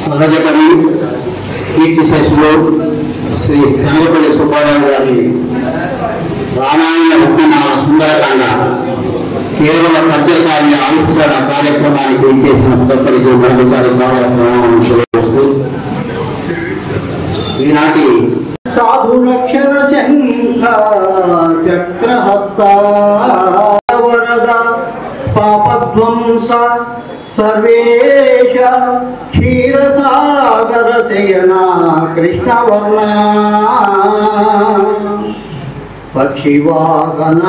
సహజ కవి కీర్తి శేషులు శ్రీ శనగపల్లి సుబ్బారావు గారి రామాయణ రత్నాల సుందరకాండ కేవల పద్యకావ్య ఆవిష్కరణ కార్యక్రమానికి చేసిన ప్రతి మరొకసారి స్వాగతం. ఈనాటి సాధులక్షర శంఖ చక్రహస్త వరద పాపధ్వంస సర్వేశ క్షీరసాగర శయన కృష్ణవర్ణ పక్షివాహన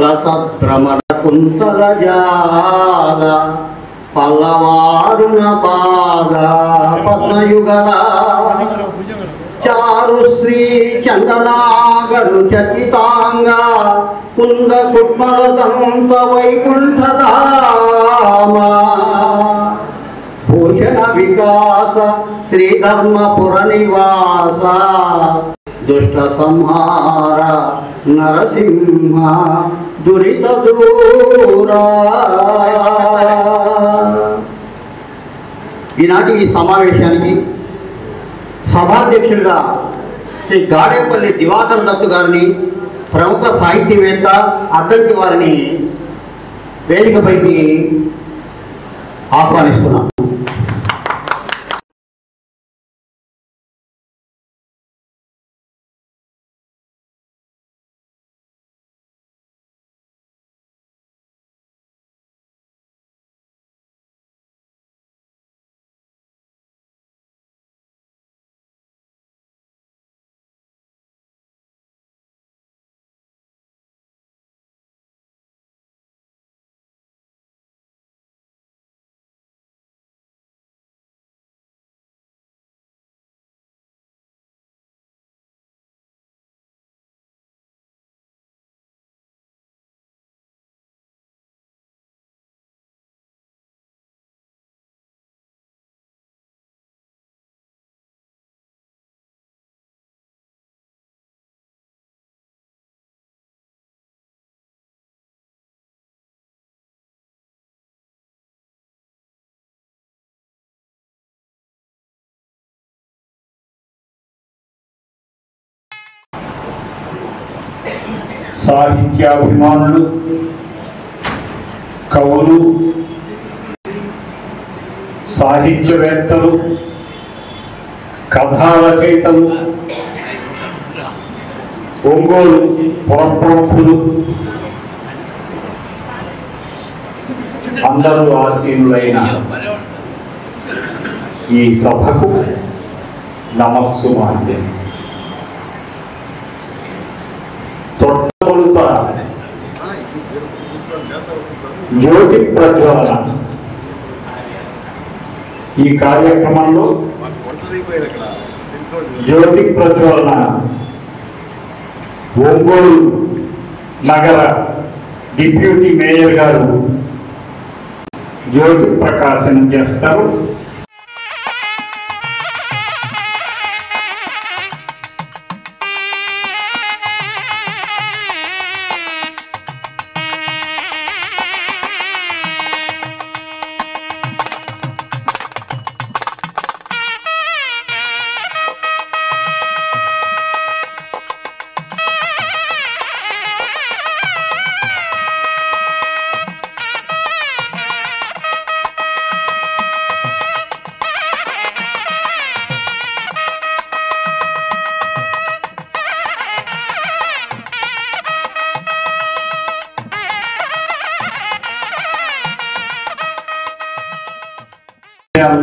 లసద్భ్రమర కుంతల జాల పల్లవారుణ పాద పద్మయుగల చారుశ్రీ చందనాగరు చకితాంగ కుంద కుట్మలదంత వైకుంఠధామ భూషణ వికాస శ్రీధర్మపుర నివాస దుష్ట సంహార నరసింహ దురిత దూరా. ఈనాటి ఈ సమావేశానికి సభాధ్యక్షుడిగా శ్రీ గాడేపల్లి దివాకర్ దత్తు గారిని, ప్రముఖ సాహితీవేత్త అద్దంకి వారిని వేదికపైకి ఆహ్వానిస్తున్నాం. సాహిత్యాభిమానులు, కవులు, సాహిత్యవేత్తలు, కథా రచయితలు, ఒంగోలు పురప్రముఖులు అందరూ ఆసీనులైన ఈ సభకు నమస్సుమాంజలి. జ్యోతి ప్రజ్వలన ఈ కార్యక్రమంలో జ్యోతి ప్రజ్వలన ఒంగోలు నగర డిప్యూటీ మేయర్ గారు జ్యోతి ప్రకాశనం చేస్తారు.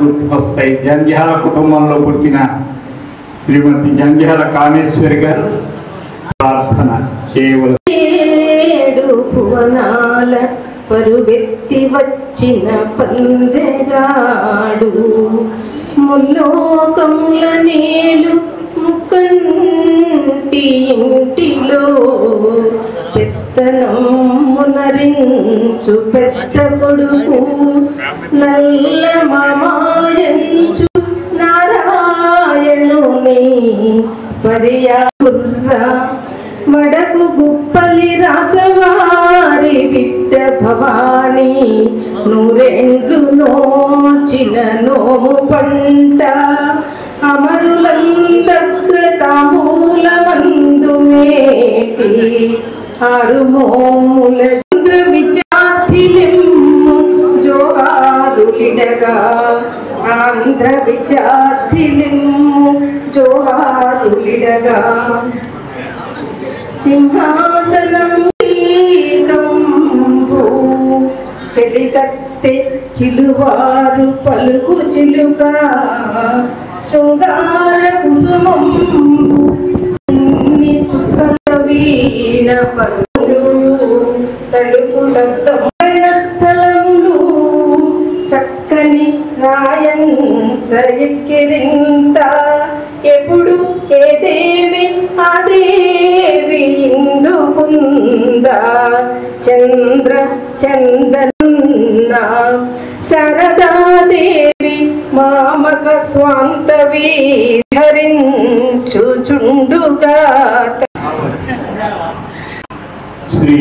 గుర్తుకొస్తాయి. జంధ్యాల కుటుంబంలో పుట్టిన శ్రీమతి జంధ్యాల కామేశ్వరి గారు ప్రార్థన చేయవలసి. భువనాల పరువెత్తి వచ్చిన పందెగాడు ముల్లోకముల నేలు ముక్కంటి ఇంటిలో పెత్తనమ్మునరించు పెద్ద కొడుకు నల్ల మామాయంచు నారాయణుని పర్యాకుర్ర మడకు గుప్పలి రాజవారి బిడ్డ భవానీ నూరెండ్లు నోచ నోచిన నోము పంట అమరులందగ్ర తామూలమందు మేటి ఆరుమోముల విద్యార్థిలిమ్ము జోహారులిడగా ఆంధ్ర విద్యార్థిలిమ్ము జోహారులిడగా సింహాసనం కంబు చెలికత్తె చిలువారు పలుకు చిలుక శృంగార కుసుమంబు చిన్ని చుక్కల వీణ పలుకులు తడుకు స్థలములు చక్కని రాయంచ ఎక్కిరింత ఎప్పుడు ఏ దేవి ఆ దేవి ఇందుకుందా చంద్ర చందన శారదాదేవి మామక స్వాంతవి ధరించుచుండుగా శ్రీ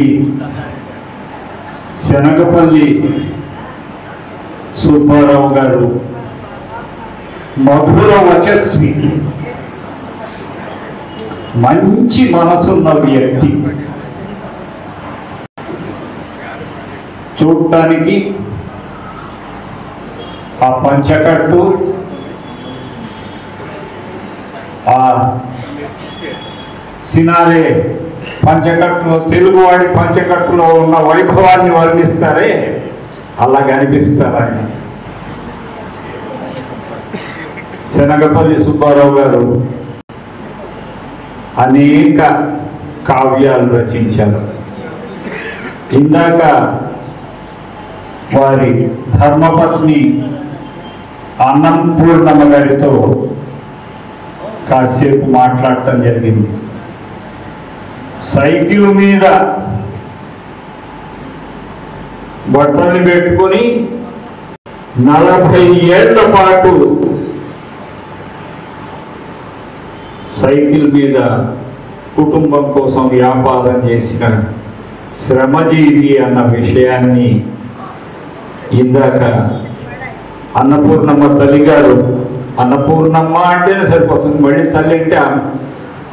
శనగపల్లి సుబ్బారావు గారు మధుర వచస్వి, మంచి మనసున్న వ్యక్తి. చూడటానికి ఆ పంచకట్టు, ఆ సినారే పంచకట్టులో, తెలుగువాడి పంచకట్టులో ఉన్న వైభవాన్ని వర్ణిస్తారే అలా కనిపిస్తారు ఆయన. శనగపల్లి సుబ్బారావు గారు అనేక కావ్యాలు రచించారు. ఇందాక వారి ధర్మపత్ని అన్నంపూర్ణమ్మ గారితో కాసేపు మాట్లాడటం జరిగింది. సైకిల్ మీద బట్టల్ని పెట్టుకొని 40 ఏళ్ల పాటు సైకిల్ మీద కుటుంబం కోసం వ్యాపారం చేసిన శ్రమజీవి అన్న విషయాన్ని ఇందాక అన్నపూర్ణమ్మ తల్లిగారు, అన్నపూర్ణమ్మ అంటేనే సరిపోతుంది, మళ్ళీ తల్లి అంటే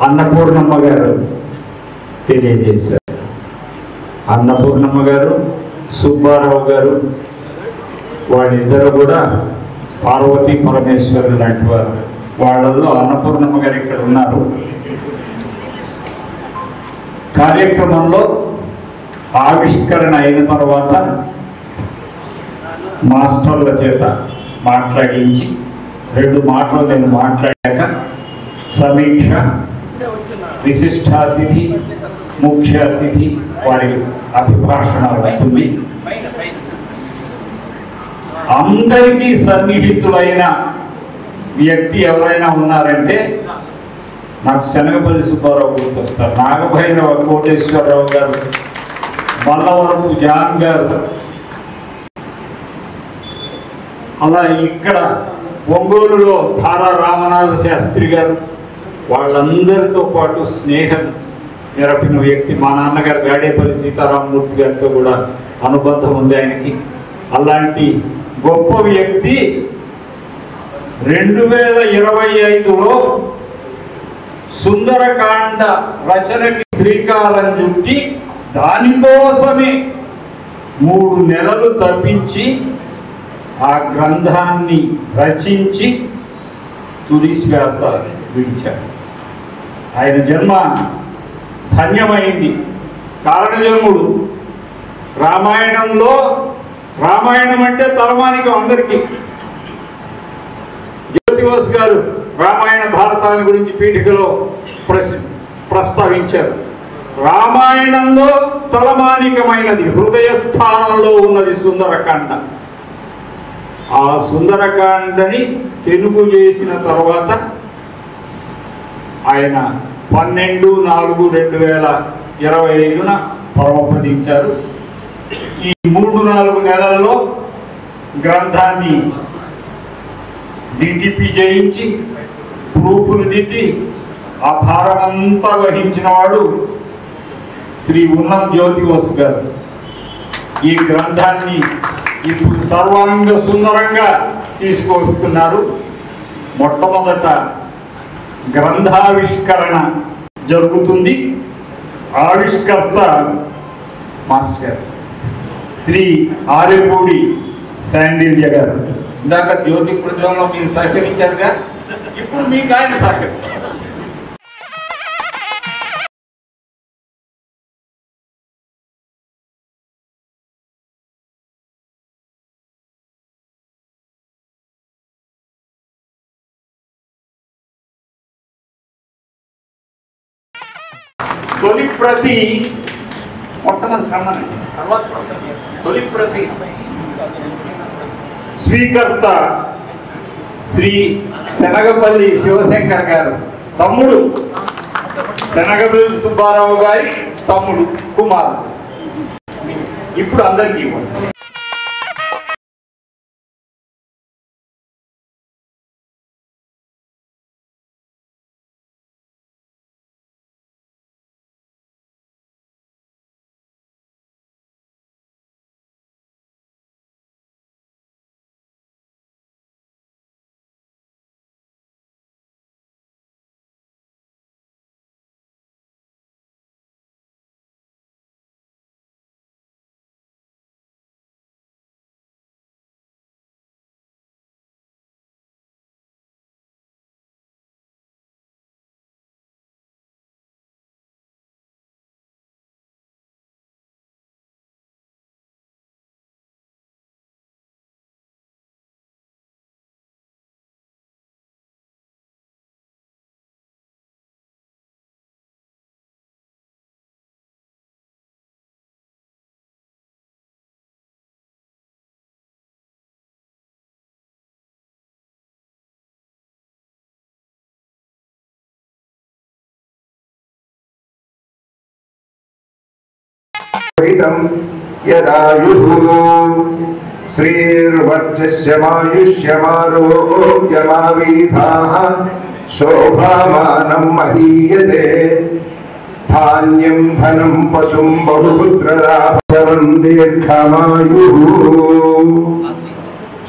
అన్నపూర్ణమ్మ గారు తెలియజేశారు. అన్నపూర్ణమ్మ గారు, సుబ్బారావు గారు వాళ్ళిద్దరు కూడా పార్వతీ పరమేశ్వరులు లాంటి వారు. వాళ్ళల్లో అన్నపూర్ణమ్మ గారు ఇక్కడ ఉన్నారు. కార్యక్రమంలో ఆవిష్కరణ అయిన తర్వాత మాస్టర్ల చేత మాట్లాడించి 2 మాటలు నేను మాట్లాడాక సమీక్ష, విశిష్టాతిథి, ముఖ్య అతిథి వారి అభిభాషణ ఉంటుంది. అందరికీ సన్నిహితులైన వ్యక్తి ఎవరైనా ఉన్నారంటే నాకు శనగపల్లి సుబ్బారావు గుర్తొస్తారు. నాగభైరవ కోటేశ్వరరావు గారు, మల్లవరపు జాన్ గారు, అలా ఇక్కడ ఒంగోలులో తారా రామనాథ శాస్త్రి గారు, వాళ్ళందరితో పాటు స్నేహం నిరపిన వ్యక్తి. మా నాన్నగారు గాడేపల్లి సీతారామమూర్తి గారితో కూడా అనుబంధం ఉంది ఆయనకి. అలాంటి గొప్ప వ్యక్తి 2025లో సుందరకాండ రచనకి శ్రీకారం చుట్టి దానికోసమే 3 నెలలు తప్పించి ఆ గ్రంథాన్ని రచించి తుది శ్వాస విడిచారు. ఆయన జన్మ ధన్యమైంది. కారణజన్ముడు. రామాయణంలో, రామాయణం అంటే తలమానికం అందరికీ. జ్యోతివాస్ గారు రామాయణ భారతాన్ని గురించి పీఠికలో ప్రస్తావించారు. రామాయణంలో తలమానికమైనది, హృదయ స్థానంలో ఉన్నది సుందరకాండ. ఆ సుందరకాండని తెలుగు చేసిన తర్వాత ఆయన 12/4/2025న పరమపదించారు. ఈ 3-4 నెలల్లో గ్రంథాన్ని డిటిపి చేయించి ప్రూఫ్లు దిద్ది ఆ భారమంతా వహించిన వాడు శ్రీ ఉన్నం జ్యోతివాస్ గారు. ఈ గ్రంథాన్ని ఇప్పుడు సర్వాంగ సుందరంగా తీసుకువస్తున్నారు. మొట్టమొదట గ్రంథావిష్కరణ జరుగుతుంది. ఆవిష్కర్త మాస్టర్ శ్రీ ఆర్యపూడి శాండిల్య గారు. ఇందాక జ్యోతి ప్రజ్వలంలో మీరు సహకరించారుగా, ఇప్పుడు మీకు ఆయన సహకరించారు. తొలి ప్రతి మొట్టమొదటి కమ్మనండి, తర్వాత తొలి ప్రతి స్వీకర్త శ్రీ శనగపల్లి శివశంకర్ గారు తమ్ముడు, శనగపల్లి సుబ్బారావు గారి తమ్ముడు కుమార్. ఇప్పుడు అందరికీ ఇవ్వండి. यदायुः श्रीर्वर्चस्यमायुष्यमारोग्यमावीधाः शोभामानं महीयते धान्यं धनं पशुं बहुपुत्रराभसरं दीर्घमायुः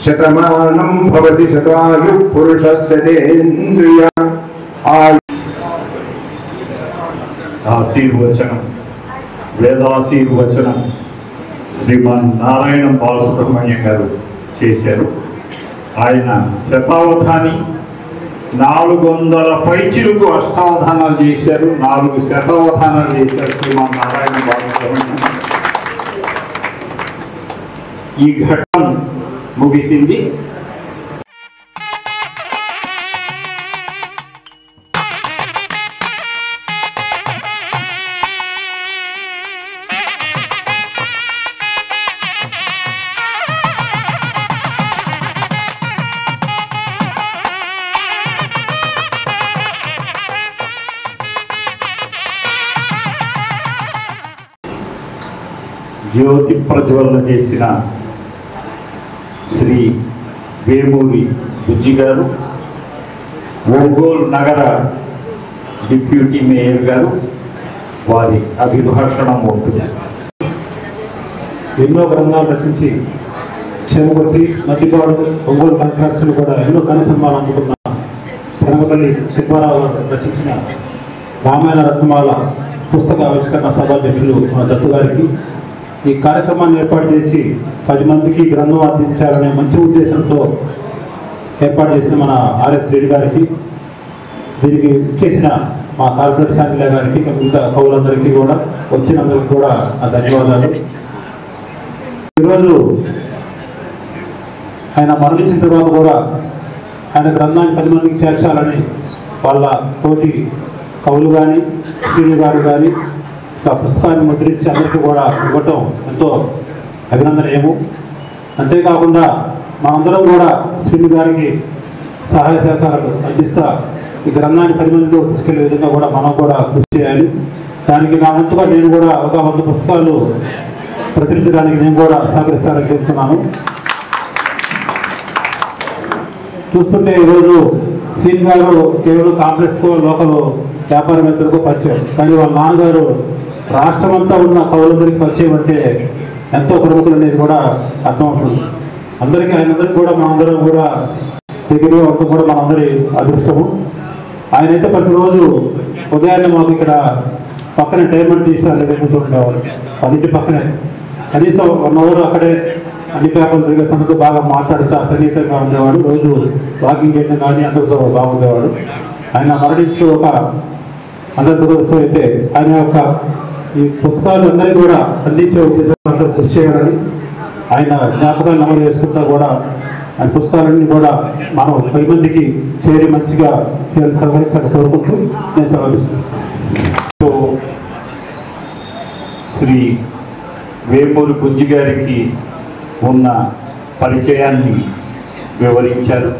शतमानं भवति शतायुः पुरुषस्य तेन्द्रिय ఆశీర్వచనం వేదాశీర్వచనం శ్రీమాన్ నారాయణ బాలసుబ్రహ్మణ్యం గారు చేశారు. ఆయన శతావధాని, 400 పైచిలకు అష్టావధానాలు చేశారు, 4 శతావధానాలు చేశారు శ్రీమాన్ నారాయణ బాలసుబ్రహ్మణ్యం. ఈ ఘట్టం ముగిసింది. జ్యోతి ప్రజ్వలన చేసిన శ్రీ వేమూరి బుజ్జి గారు, ఒంగోలు నగర డిప్యూటీ మేయర్ గారు వారి అభిభాషణం ఉంటుంది. ఎన్నో గ్రంథాలు రచించి చెరుపతి, మధ్యపాడు, ఒంగోలు కలెక్టర్స్లు కూడా ఎన్నో కనసన్మానాలు అందుకున్న శనగపల్లి సుబ్బారావు రచించిన రామాయణ రత్నమాల పుస్తక ఆవిష్కరణ సభాధ్యక్షులు మన దత్తు గారికి, ఈ కార్యక్రమాన్ని ఏర్పాటు చేసి 10 మందికి గ్రంథం అందించాలనే మంచి ఉద్దేశంతో ఏర్పాటు చేసిన మన ఆర్ఎస్ రెడ్డి గారికి, దీనికి చేసిన మా కార్పొరేట్ శాంతిల గారికి, మిగతా కవులందరికీ కూడా, వచ్చినందరికీ కూడా ధన్యవాదాలు. ఈరోజు ఆయన మరణించిన తర్వాత కూడా ఆయన గ్రంథాన్ని 10 మందికి చేర్చాలని వాళ్ళ తోటి కవులు కానీ, శ్రీని గారు కానీ ఆ పుస్తకాన్ని ముద్రించి అందరికీ కూడా ఇవ్వటం ఎంతో అభినందనీయము. అంతేకాకుండా మనందరం కూడా శ్రీని గారికి సహాయ సహకారాలు అందిస్తా ఈ గ్రంథాన్ని 10 మందిలో తీసుకెళ్లే విధంగా కూడా మనం కూడా కృషి చేయాలి. దానికి నా వంతుగా నేను కూడా ఒక 100 పుస్తకాలు ప్రచురించడానికి నేను కూడా సహకరిస్తానని చెప్తున్నాను. చూస్తుంటే ఈరోజు శ్రీని గారు కేవలం కాంగ్రెస్కో లోకల్ వ్యాపారవేత్తలకు పరిచయం, కానీ వాళ్ళ నాన్నగారు రాష్ట్రమంతా ఉన్న కవులందరికీ పరిచయం అంటే ఎంతో ప్రముఖులు అనేది కూడా అర్థమవుతుంది. అందరికీ ఆయనందరికీ కూడా మనందరం కూడా దగ్గర అంతా కూడా మనందరి అదృష్టము. ఆయనైతే ప్రతిరోజు ఉదయాన్నే మాకు ఇక్కడ పక్కనే టైర్మెంట్ తీసి కూర్చుండేవారు. 10 పక్కనే కనీసం 1 అవర్ అక్కడే అన్ని పేపర్లు తిరిగే తనతో బాగా మాట్లాడుతూ సన్నిహితంగా ఉండేవాడు. రోజు వాకింగ్ చేయడం కానీ అందరితో బాగుండేవాడు. ఆయన మరణించి ఒక అందరి దురదృష్టం అయితే ఆయన యొక్క ఈ పుస్తకాలు అందరికీ కూడా అందించే ఉద్దేశం అందరూ కృషి చేయాలని, ఆయన జ్ఞాపకాలు నమోదు చేసుకుంటా కూడా ఆయన పుస్తకాలన్నీ కూడా మనం 10 మందికి చేరి మంచిగా సహకరించాలని కోరుకుంటూ నేను సెలవిస్తున్నాను. శ్రీ వేమూరి బుజ్జి గారికి ఉన్న పరిచయాన్ని వివరించారు.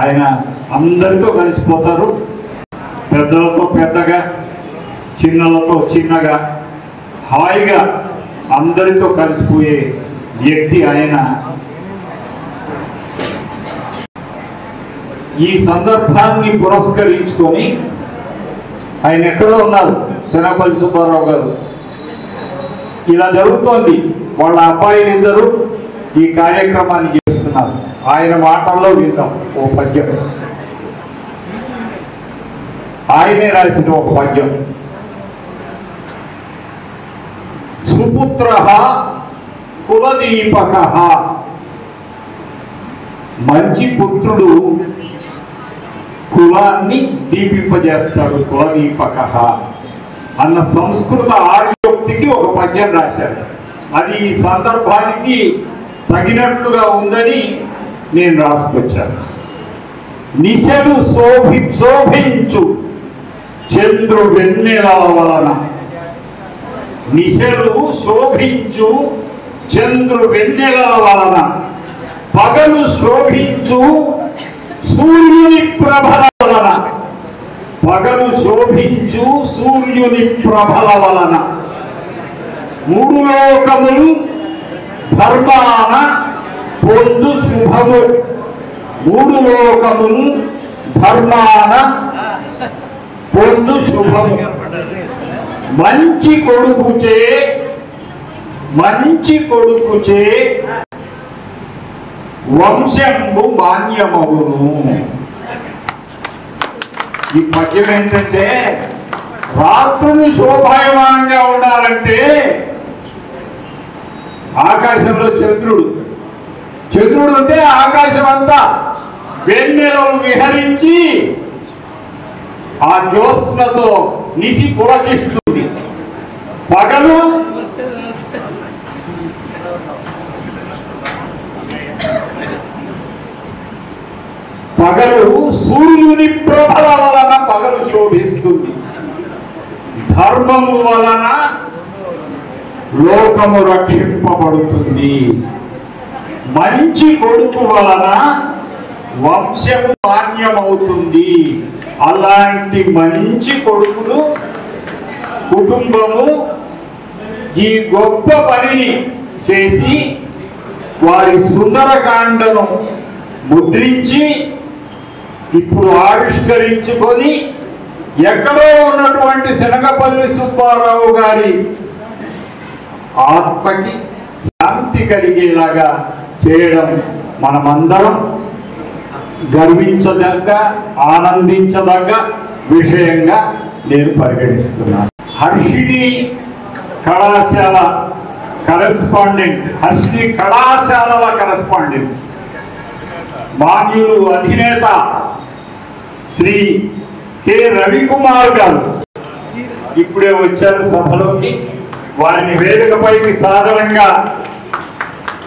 ఆయన అందరితో కలిసిపోతారు. పెద్దలతో పెద్దగా, చిన్నలతో చిన్నగా, హాయిగా అందరితో కలిసిపోయే వ్యక్తి ఆయన. ఈ సందర్భాన్ని పురస్కరించుకొని ఆయన ఎక్కడో ఉన్నారు, శనగపల్లి సుబ్బారావు గారు. ఇలా జరుగుతోంది, వాళ్ళ అబ్బాయిలు ఇద్దరు ఈ కార్యక్రమాన్ని చేస్తున్నారు. ఆయన మాటల్లో విందాం ఓ పద్యం. ఆయనే రాసిన ఒక పద్యం. సుపుత్రః కులదీపకః, మంచి పుత్రుడు కులాన్ని దీపింపజేస్తాడు. కులదీపకః అన్న సంస్కృత ఆర్యోక్తికి ఒక పద్యం రాశారు. అది ఈ సందర్భానికి తగినట్లుగా ఉందని నేను రాసుకొచ్చాను. నిశలు శోభించు చంద్రు వెన్నెలల వలన, నిశలు శోభించు చంద్రు వెన్నెలల వలన, పగలు శోభించు సూర్యుని ప్రభల వలన, పగలు శోభించు సూర్యుని ప్రభల వలన, 3 లోకములు ధర్మాన పొందు శుభము, 3 లోకములు ధర్మాన పొందు శుభము, మంచి కొడుకుచే వంశంబు మాన్యమగును. ఈ పద్యం ఏంటంటే, రాత్రులు శోభాయమానంగా ఉండాలంటే ఆకాశంలో చంద్రుడు అంటే ఆకాశం అంతా వెన్నెలలు విహరించి ఆ జ్యోత్స్నతో నిసి పులకిస్తుంది. పగలు సూర్యుని ప్రభల వలన పగలు శోభిస్తుంది. ధర్మము వలన లోకము రక్షింపబడుతుంది. మంచి కొడుకు వలన వంశము మాన్యమవుతుంది. అలాంటి మంచి కొడుకులు కుటుంబము ఈ గొప్ప పనిని చేసి వారి సుందరకాండను ముద్రించి ఇప్పుడు ఆవిష్కరించుకొని ఎక్కడో ఉన్నటువంటి శనగపల్లి సుబ్బారావు గారి ఆత్మకి శాంతి కలిగేలాగా చేయడం మనమందరం గర్వించదగ్గ, ఆనందించదగ్గ విషయంగా నేను పరిగణిస్తున్నాను. హర్షిణి కళాశాల కరెస్పాండెంట్ మాన్యులు అధినేత శ్రీ కె రవికుమార్ గారు ఇప్పుడే వచ్చారు సభలోకి. వారిని వేదికపైకి సాధారణంగా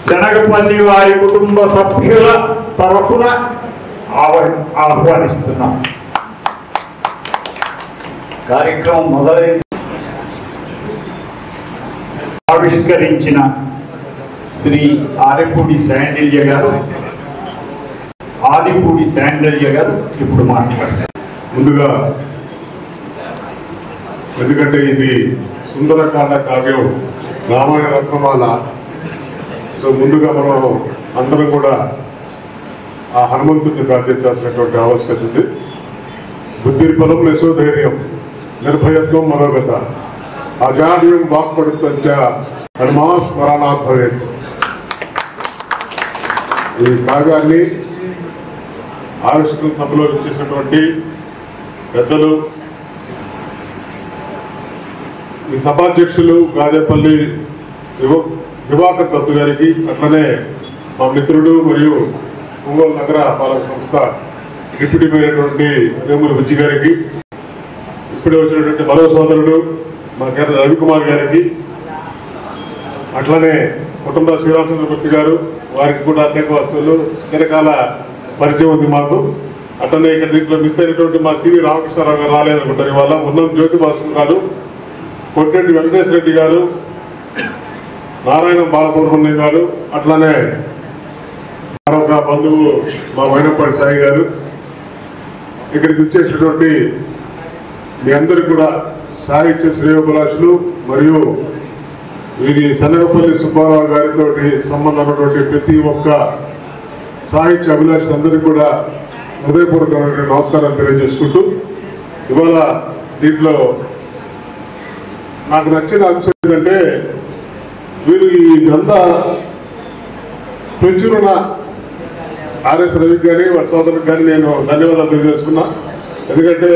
శనగపల్లి వారి కుటుంబ సభ్యుల తరఫున ఆహ్వానిస్తున్నాం. కార్యక్రమం మొదలైంది. ఆవిష్కరించిన శ్రీ ఆదిపూడి శాండిల్య గారు ఇప్పుడు మాట్లాడతారు. ముందుగా, ఎందుకంటే ఇది సుందరకాండ కావ్యం, రామాయణ రత్నమాల. సో ముందుగా మనం అందరం కూడా ఆ హనుమంతుడిని ప్రార్థించాల్సినటువంటి ఆవశ్యకత ఉంది. బుద్ధిర్బలం యశోధైర్యం నిర్భయత్వం మనోగత అజాడ్యం వాక్పడుత్వంచ హనుమా స్మరణాత్ భవేత్. ఈ కావ్యాన్ని ఆవిష్కరణ సభలో ఇచ్చేసినటువంటి పెద్దలు, ఈ సభాధ్యక్షులు గాదేపల్లి దివాకర్ దత్తు గారికి, అట్లనే మా మిత్రుడు మరియు ఒంగోలు నగర పాలక సంస్థ డిప్యూటీ మేయర్ అయినటువంటి వేమూరి బుజ్జి గారికి, ఇప్పుడే వచ్చినటువంటి మరో సోదరుడు మా గారి రవికుమార్ గారికి, అట్లనే కుటుంబ శ్రీరామచంద్రమూర్తి గారు, వారికి కూడా అనేక వస్తువులు చిరకాల పరిచయం ఉంది మాకు. అట్లనే ఇక్కడ దీంట్లో మిస్ అయినటువంటి మా సివి రామకృష్ణారావు గారు రాలేదనుకుంటారు. ఇవాళ ఉన్నం జ్యోతి భాస్కర్ గారు, కొట్టెంటి వెంకటేశ్వర రెడ్డి గారు, నారాయణ బాలసుబ్రహ్మణ్యం గారు, అట్లనే మరొక బంధువు మా వైనపాటి సాయి గారు, ఇక్కడికి వచ్చేసినటువంటి మీ అందరికీ కూడా సాహిత్య శ్రేయోభిలాషులు మరియు వీరి శనగపల్లి సుబ్బారావు గారితో సంబంధం ఉన్నటువంటి ప్రతి ఒక్క సాహిత్య అభిలాషులందరికీ కూడా హృదయపూర్వకమైన నమస్కారాలు తెలియజేసుకుంటూ, ఇవాళ దీంట్లో నాకు నచ్చిన అంశం ఏంటంటే, వీరు ఈ గ్రంథ ప్రచురణ ఆర్ఎస్ రవికి కానీ వారి సోదరులకు కానీ నేను ధన్యవాదాలు తెలియజేసుకున్నా. ఎందుకంటే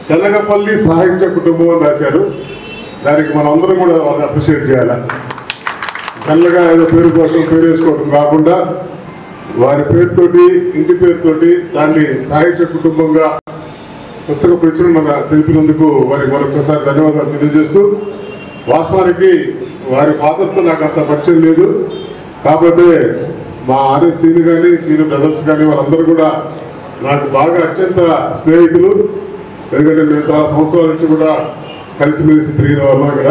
శనగపల్లి సాహిత్య కుటుంబం అని రాశారు. దానికి మనం అందరం కూడా వాళ్ళని అప్రిషియేట్ చేయాలి. చల్లగా ఏదో పేరు కోసం పేరు వేసుకోవడం కాకుండా వారి పేరుతోటి, ఇంటి పేరుతోటి దాన్ని సాహిత్య కుటుంబంగా పుస్తక ప్రచురణ తెలిపినందుకు వారికి మరొకసారి ధన్యవాదాలు తెలియజేస్తూ, వాస్తవానికి వారి ఫాదర్తో నాకు అంత పరిచయం లేదు. కాకపోతే మా ఆర్ఎస్ సీని కానీ సీని బ్రదర్స్ కానీ వాళ్ళందరూ కూడా నాకు బాగా అత్యంత స్నేహితులు. ఎందుకంటే మేము చాలా సంవత్సరాల నుంచి కూడా కలిసిమెలిసి తిరిగిన వాళ్ళం ఇక్కడ.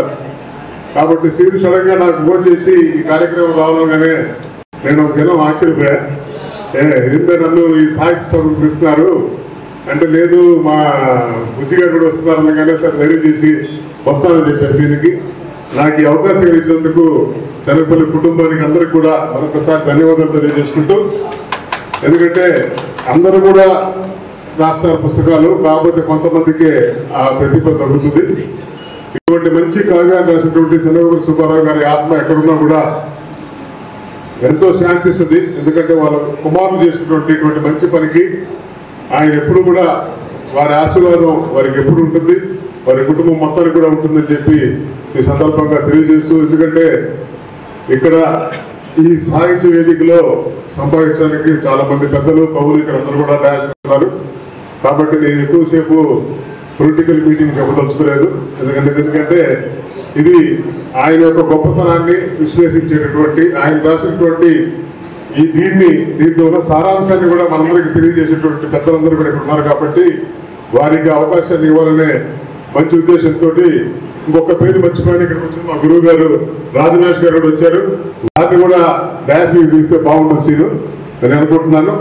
కాబట్టి సీని సడన్గా నాకు ఫోన్ చేసి ఈ కార్యక్రమం రావాలనగానే నేను ఒక జనం ఆశ్చర్యపోయా. ఏంటంటే నన్ను ఈ సాహిత్య సభకు పిలుస్తున్నారు అంటే, లేదు మా బుజ్జి గారు కూడా వస్తున్నారు అనగానే సరే ధైర్యం చేసి వస్తానని చెప్పారు. సీనికి నాకు ఈ అవకాశం ఇచ్చినందుకు శనగపల్లి కుటుంబానికి అందరికి కూడా మరొకసారి ధన్యవాదాలు తెలియజేసుకుంటూ, ఎందుకంటే అందరూ కూడా రాస్తారు పుస్తకాలు, కాకపోతే కొంతమందికి ఆ ప్రతిభ తగ్గుతుంది. ఇటువంటి మంచి కావ్యాన్ని రాసినటువంటి శనగపల్లి సుబ్బారావు గారి ఆత్మ ఎక్కడున్నా కూడా ఎంతో శాంతిస్తుంది. ఎందుకంటే వాళ్ళ కుమారులు చేసినటువంటి ఇటువంటి మంచి పనికి ఆయన ఎప్పుడు కూడా వారి ఆశీర్వాదం వారికి ఎప్పుడు ఉంటుంది, వారి కుటుంబం మొత్తానికి కూడా ఉంటుందని చెప్పి ఈ సందర్భంగా తెలియజేస్తూ, ఎందుకంటే ఇక్కడ ఈ సాహిత్య వేదికలో సంపాదించడానికి చాలా మంది పెద్దలు, కవులు ఇక్కడ అందరూ కూడా రాస్తున్నారు. కాబట్టి నేను ఎక్కువసేపు పొలిటికల్ మీటింగ్ చెప్పదలుచుకోలేదు. ఎందుకంటే ఇది ఆయన యొక్క గొప్పతనాన్ని విశ్లేషించేటటువంటి, ఆయన రాసినటువంటి దీంట్లో ఉన్న సారాంశాన్ని కూడా మనందరికీ తెలియజేసేటువంటి పెద్దలందరూ కూడా ఇక్కడ ఉన్నారు. కాబట్టి వారికి అవకాశాన్ని ఇవ్వాలనే మంచి ఉద్దేశంతో ఇంకొక పేరు మర్చిపోయిన ఇక్కడికి వచ్చిన మా గురువు గారు రాజనాష్ గారు కూడా వచ్చారు. వారిని కూడా డాష్ మీద తీస్తే బాగుంటుంది సీను నేను అనుకుంటున్నాను.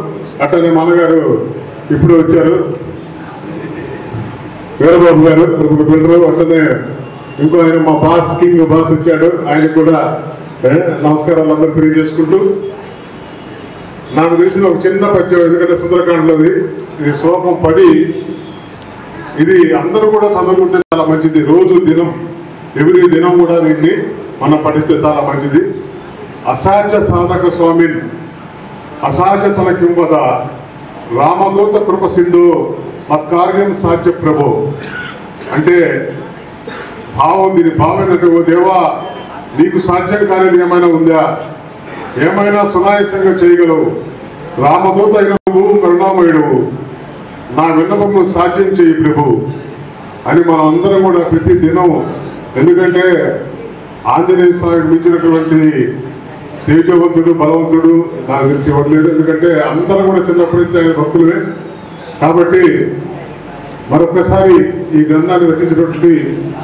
అట్టనే మా అన్నగారు ఇప్పుడు వచ్చారు, వీరబాబు గారు ప్రముఖ బిల్డరు. అట్టనే ఇంకో ఆయన మా బాస్ కింగ్ బాస్ వచ్చాడు, ఆయనకు కూడా నమస్కారాలు అందరూ తెలియజేసుకుంటూ, నాకు తెలిసిన ఒక చిన్న పద్యం, ఎందుకంటే సుందరకాండలోది ఇది శ్లోకం 10. ఇది అందరూ కూడా చదువుకుంటే చాలా మంచిది. రోజు దినం ఎవ్రీ దినం కూడా దీన్ని మనం పఠిస్తే చాలా మంచిది. అసాధ్య సాధక స్వామిన్ అసాధ్యతల కింవద రామదూత కృప సింధు మత్కార్యం సాధ్య ప్రభు. అంటే భావం, దీని భావం ఏంటంటే, ఓ దేవా నీకు సాధ్యం కానిది ఏమైనా ఉందా, ఏమైనా సునాయాసంగా చేయగలవు, రామదూత అయిన నువ్వు కరుణామయుడు, నా విన్నపము సాధ్యం చేయి ప్రభు అని మనం అందరం కూడా ప్రతి దినం, ఎందుకంటే ఆంజనేయ స్వామికి మించినటువంటి తేజవంతుడు బలవంతుడు నాకు తెలిసి ఇవ్వట్లేదు. ఎందుకంటే అందరం కూడా చిన్నప్పటి నుంచి ఆయన భక్తులే. కాబట్టి మరొకసారి ఈ గ్రంథాన్ని రచించినటువంటి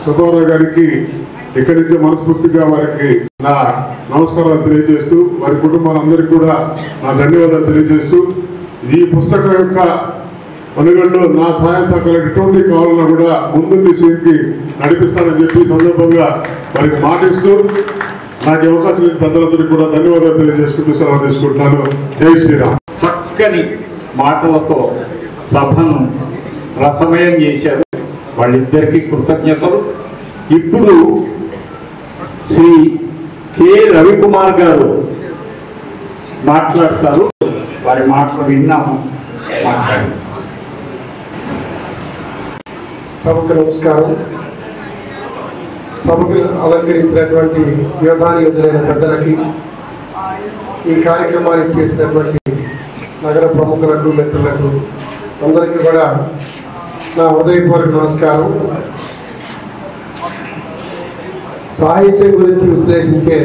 సుబ్బారావు గారికి ఇక్కడి నుంచి మనస్ఫూర్తిగా వారికి నా నమస్కారాలు తెలియజేస్తూ, వారి కుటుంబాలందరికీ కూడా నా ధన్యవాదాలు తెలియజేస్తూ, ఈ పుస్తకం యొక్క పనుగంలో నా సహాయ సహకారాలు ఎటువంటి కావాలన్నా కూడా ముందుండి సీన్కి నడిపిస్తానని చెప్పి సందర్భంగా వారికి మాటిస్తూ, నాకు అవకాశం లేని పెద్దలందరికీ కూడా ధన్యవాదాలు తెలియజేసుకుంటూ సెలవు తీసుకుంటున్నాను. జై శ్రీరామ్. చక్కని మాటలతో సభను రసమయం చేశారు. వాళ్ళిద్దరికీ కృతజ్ఞతలు. ఇప్పుడు శ్రీ కె రవికుమార్ గారు మాట్లాడతారు. వారి మాటలు విన్నాము. మాట్లాడి సభకు నమస్కారం. సభకు అలంకరించినటువంటి యోధానియుతులైన పెద్దలకి, ఈ కార్యక్రమాన్ని చేసినటువంటి నగర ప్రముఖులకు, మిత్రులకు అందరికీ కూడా నా హృదయపూర్వక నమస్కారం. సాహిత్యం గురించి విశ్లేషించే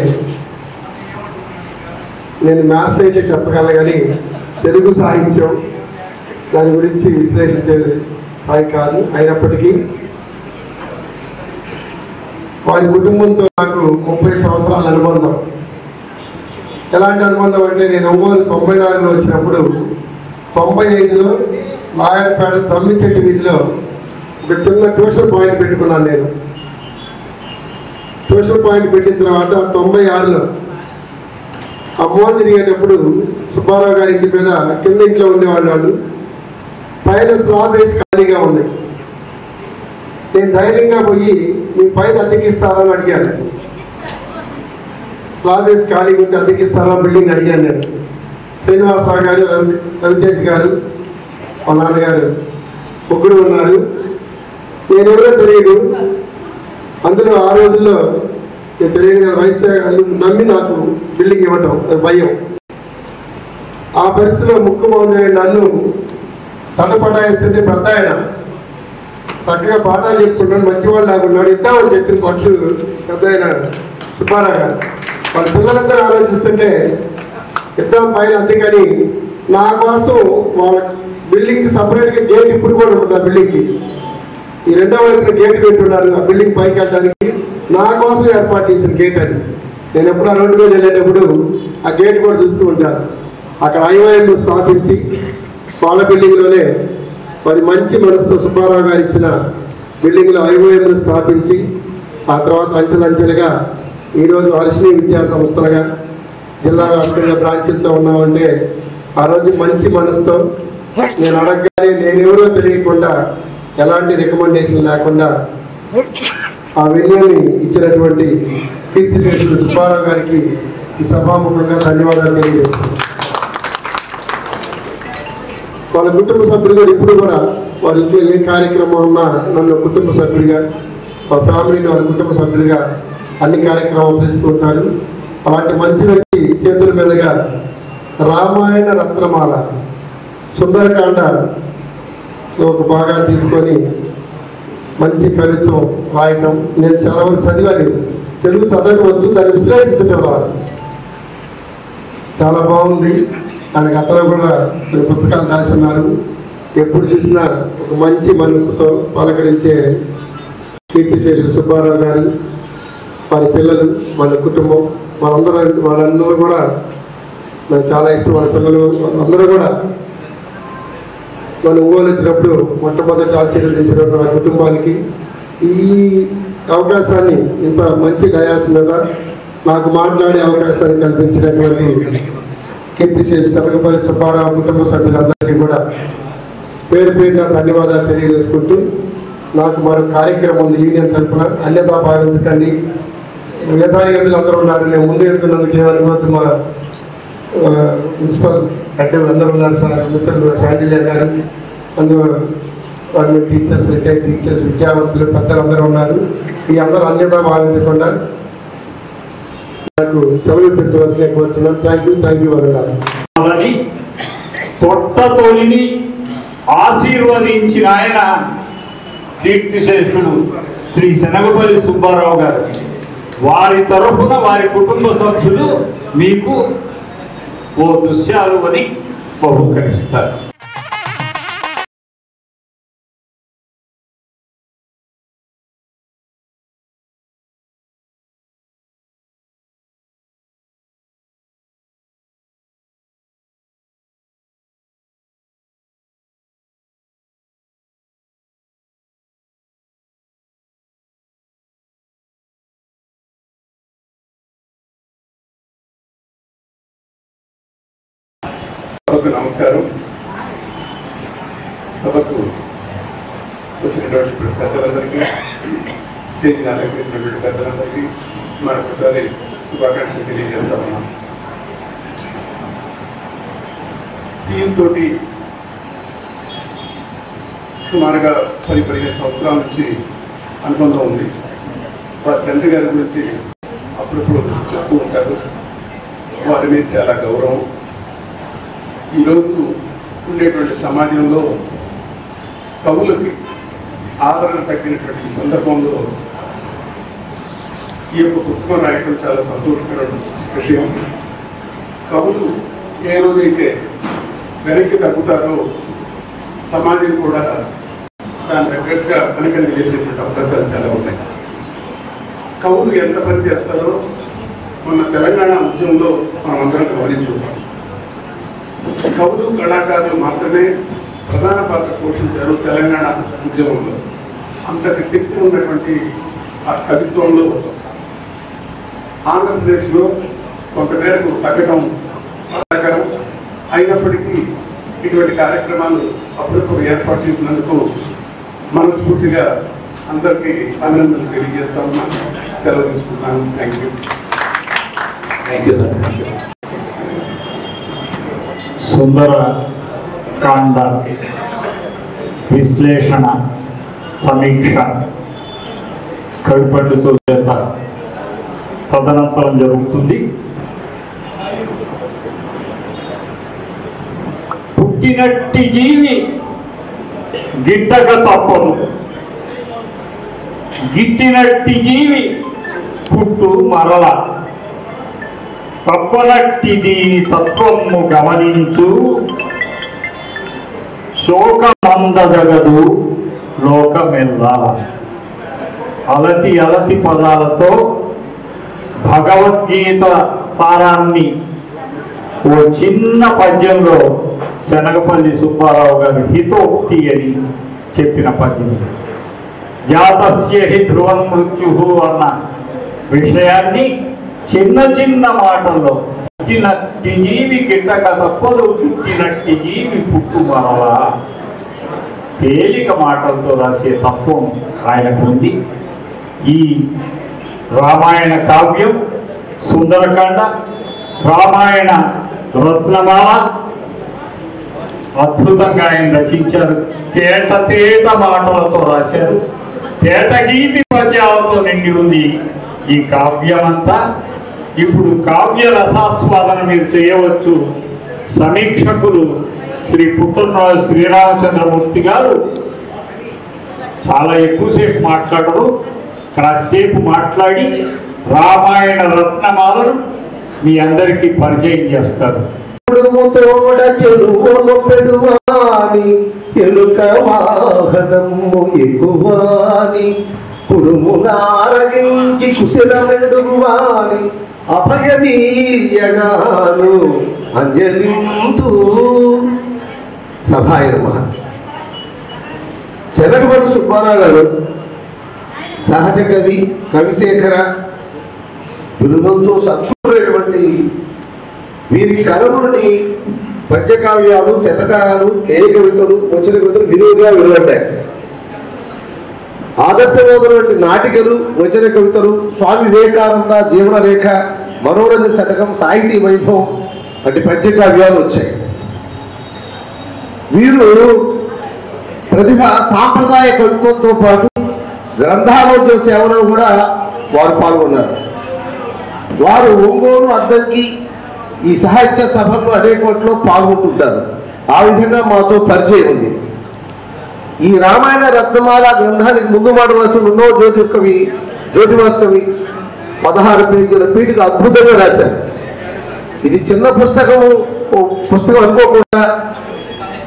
నేను మ్యాథ్స్ అయితే చెప్పగలను, కానీ తెలుగు సాహిత్యం దాని గురించి విశ్లేషించేది అది కాదు. అయినప్పటికీ వారి కుటుంబంతో నాకు 30 సంవత్సరాల అనుబంధం. ఎలాంటి అనుబంధం అంటే, నేను ఒంగోలు 94లో వచ్చినప్పుడు 95లో లాయర్పేట తమ్మిచెట్టు వీధిలో ఒక చిన్న ట్యూషన్ పాయింట్ పెట్టుకున్నాను. నేను ట్యూషన్ పాయింట్ పెట్టిన తర్వాత 96లో అమ్మవారు తిరిగేటప్పుడు సుబ్బారావు గారి ఇంటి మీద కింద ఇంట్లో ఉండేవాళ్ళు. వాళ్ళు పైన స్లాబ్ వేసి ఖాళీగా ఉన్నాయి. నేను ధైర్యంగా పోయి మీ పైన అద్దెకిస్తారని అడిగాను. స్లాబ్ వేసి ఖాళీగా ఉంటే అద్దెకిస్తారా బిల్డింగ్ అడిగాను నేను. శ్రీనివాసరావు గారు, రవితేజ్ గారు, మా నాన్నగారు ముగ్గురు ఉన్నారు. నేనెవరో తెలియదు. అందులో ఆ రోజుల్లో నేను తెలియని వయసు నమ్మి నాకు బిల్డింగ్ ఇవ్వటం అది భయం. ఆ పరిస్థితిలో ముక్కు మౌన నన్ను తటపటాయిస్తుంటే పెద్ద ఆయన చక్కగా పాఠాలు చెప్పుకుంటాడు, మంచివాళ్ళు లాగున్నాడు, ఇద్దామని చెప్పింది ఫస్ట్ పెద్ద ఆయన సుబ్బారావు గారు. వాళ్ళ పిల్లలందరూ ఆలోచిస్తుంటే ఇద్దాం పైన. అంతేకాని నా కోసం వాళ్ళ బిల్డింగ్కి సపరేట్గా గేట్ ఇప్పుడు కూడా ఉంటుంది. ఆ బిల్డింగ్కి ఈ రెండో వైపున గేట్ పెట్టున్నారు. ఆ బిల్డింగ్ పైకి వెళ్ళడానికి నా కోసం ఏర్పాటు చేసిన గేట్ అది. నేను ఎప్పుడు ఆ రోడ్డు మీద వెళ్ళేటప్పుడు ఆ గేట్ కూడా చూస్తూ ఉంటాను. అక్కడ ఐఓఎంను స్థాపించి వాళ్ళ బిల్డింగ్లోనే మరి మంచి మనసుతో సుబ్బారావు గారు ఇచ్చిన బిల్డింగ్లో ఐఓఎంను స్థాపించి ఆ తర్వాత అంచెలంచెలుగా ఈరోజు హర్షిని విద్యా సంస్థలుగా జిల్లా వ్యాప్తంగా బ్రాంచులతో ఉన్నామంటే ఆ రోజు మంచి మనసుతో నేను అడగగానే నేనెవరో తెలియకుండా ఎలాంటి రికమెండేషన్ లేకుండా ఆ వెన్యూని ఇచ్చినటువంటి కీర్తిశేషులు సుబ్బారావు గారికి ఈ సభాముఖంగా ధన్యవాదాలు తెలియజేస్తున్నాను. వాళ్ళ కుటుంబ సభ్యులు కూడా ఇప్పుడు కూడా వారి ఇంట్లో ఏ కార్యక్రమం ఉన్నా నన్ను కుటుంబ సభ్యుడిగా, మా ఫ్యామిలీని వాళ్ళ కుటుంబ సభ్యులుగా అన్ని కార్యక్రమాలు చేస్తూ ఉంటారు. అలాంటి మంచి వ్యక్తి చేతుల మీదుగా రామాయణ రత్నమాల సుందరకాండ ఒక భాగాన్ని తీసుకొని మంచి కవిత్వం రాయటం. నేను చాలా మంది చదివాను, తెలుగు చదవవచ్చు, దాన్ని విశ్లేషించడం రాదు. చాలా బాగుంది. దానికి అతను కూడా కొన్ని పుస్తకాలు రాస్తున్నారు. ఎప్పుడు చూసినా ఒక మంచి మనసుతో పలకరించే కీర్తిశేషులు సుబ్బారావు గారు, వారి పిల్లలు, వాళ్ళ కుటుంబం, వాళ్ళందరూ కూడా నాకు చాలా ఇష్టం. వాళ్ళ పిల్లలు అందరూ కూడా నన్ను ఒంగోలు వచ్చినప్పుడు మొట్టమొదటి ఆశీర్వదించినప్పుడు వారి కుటుంబానికి ఈ అవకాశాన్ని, ఇంత మంచి డయాస్ మీద నాకు మాట్లాడే అవకాశాన్ని కల్పించినటువంటి కీర్తిశేషు శనగపల్లి సుబ్బారావు కుటుంబ సభ్యులందరికీ కూడా పేరు పేరుగా ధన్యవాదాలు తెలియజేసుకుంటూ, నాకు మరో కార్యక్రమం ఉంది యూనియన్ తరఫున. అన్యతా భావించకండి. వేదానిగతులు అందరూ ఉన్నారు. నేను ముందు వెళ్తున్నందుకు ఏమనుకోవద్దు. మా మున్సిపల్ అడ్డలు అందరూ ఉన్నారు. సార్ మిత్రులు శాండిల్య గారు, అందరూ గవర్నమెంట్ టీచర్స్, రిటైర్డ్ టీచర్స్, విద్యావంతులు, పెద్దలు అందరూ ఉన్నారు. ఈ అందరూ అన్యతా భావించకుండా నాకు సెలవు ఇప్పించవలసిన కోరుతున్నాను. థ్యాంక్ యూ అన్నారు. తొట్టతోలిని ఆశీర్వదించిన ఆయన కీర్తిశేషులు శ్రీ శనగపల్లి సుబ్బారావు గారు. వారి తరఫున వారి కుటుంబ సభ్యులు మీకు ఓ దృశ్యాలు అని బహుకరిస్తారు. నమస్కారం. సభకు వచ్చినటువంటి పెద్దలందరికీ, స్టేజ్ అలంకరించినటువంటి పెద్దలందరికీ మరొకసారి శుభాకాంక్షలు తెలియజేస్తా ఉన్నాం. సీఎం తోటి సుమారుగా 10-15 సంవత్సరాల నుంచి అనుబంధం ఉంది. వారి తండ్రి గారి గురించి అప్పుడప్పుడు చెప్తూ ఉంటారు. వారి మీద చాలా గౌరవం. ఈరోజు ఉండేటువంటి సమాజంలో కవులకి ఆదరణ తగ్గినటువంటి సందర్భంలో ఈ యొక్క పుస్తకం రాయడం చాలా సంతోషకరమైన విషయం. కవులు ఏ రోజైతే వెనక్కి తగ్గుతారో సమాజం కూడా దాని తగ్గట్టుగా వెనకండి చేసేటువంటి అవకాశాలు చాలా ఉన్నాయి. కవులు ఎంత పని చేస్తారో మన తెలంగాణ ఉద్యమంలో మనం అందరం గమనించుకుంటాం. కవులు కళాకారులు మాత్రమే ప్రధాన పాత్ర పోషించారు తెలంగాణ ఉద్యమంలో. అంతటి శక్తి ఉన్నటువంటి ఆ కవిత్వంలో ఆంధ్రప్రదేశ్లో కొంతమేరకు తగ్గడం బాధాకరం. అయినప్పటికీ ఇటువంటి కార్యక్రమాలు అప్పుడప్పుడు ఏర్పాటు చేసినందుకు మనస్ఫూర్తిగా అందరికీ అభినందనలు తెలియజేస్తామన్నా. సెలవు తీసుకుంటున్నాను. Thank you. సుందరకాండ విశ్లేషణ సమీక్ష కవి పండితుల చేత తదనంతరం జరుగుతుంది. పుట్టినట్టి జీవి గిట్టక తప్పదు, గిట్టినట్టి జీవి పుట్టు మరల, తప్పనట్టి దీని తత్వము గమనించు, శోకమందగదు లోకమెల్లా. అలతి అలతి పదాలతో భగవద్గీత సారాన్ని ఓ చిన్న పద్యంలో శనగపల్లి సుబ్బారావు గారి హితోక్తి అని చెప్పిన పద్యం. జాతస్య హి ధ్రువం మృత్యు అన్న విషయాన్ని చిన్న చిన్న మాటల్లో, పుట్టినట్టి జీవి గిట్టక తప్పదు, గిట్టినట్టి జీవి పుట్టు మరలా, తేలిక మాటలతో రాసే తత్వం ఆయనకు ఉంది. ఈ రామాయణ కావ్యం సుందరకాండ, రామాయణ రత్నమాల అద్భుతంగా ఆయన రచించారు. తేట తేట మాటలతో రాశారు. తేట గీతి పద్యాలతో నిండి ఉంది ఈ కావ్యమంతా. ఇప్పుడు కావ్య రసాస్వాదన మీరు చేయవచ్చు. సమీక్షకులు శ్రీ పుట్టనరాజు శ్రీరామచంద్రమూర్తి గారు చాలా ఎక్కువసేపు మాట్లాడరు, కాసేపు మాట్లాడి రామాయణ రత్నమాలను మీ అందరికీ పరిచయం చేస్తారు. తోడ చెరువును పెడువాని ఎలుక వాహనము ఎక్కువాని, కుడుము నారగించి కుశలమెడుగువాని, అభయమీయగాను అంజలింతు. సభాయ నమః. శనగపల్లి సుబ్బారావు గారు సహజ కవి, కవిశేఖర బిరుదంతో సత్కూరైనటువంటి వీరి కళలోని పద్యకావ్యాలు, శతకాలు, గేయ కవితలు, వచన కవితలు విరివిగా వెలువడ్డాయి. ఆదర్శబోధనటువంటి నాటికలు, వచన కవితలు, స్వామి వివేకానంద జీవన రేఖ, మనోరంజ శతకం, సాహితీ వైభవం వంటి పద్యకావ్యాలు వచ్చాయి. వీరు ప్రతిభ సాంప్రదాయ కవిత్వంతో పాటు గ్రంథాలోచన సేవలో కూడా వారు పాల్గొన్నారు. వారు ఒంగోలు, అద్దంకి ఈ సాహిత్య సభల్లో అనేకట్లో పాల్గొంటుంటారు. ఆ విధంగా మాతో పరిచయం ఉంది. ఈ రామాయణ రత్నమాల గ్రంథానికి ముందు మాట రాసిన ఉన్నో జ్యోతికవి జ్యోతివాస్తవి 16 పేజీల పీఠిక అద్భుతంగా రాశారు. ఇది చిన్న పుస్తకం అనుకోకుండా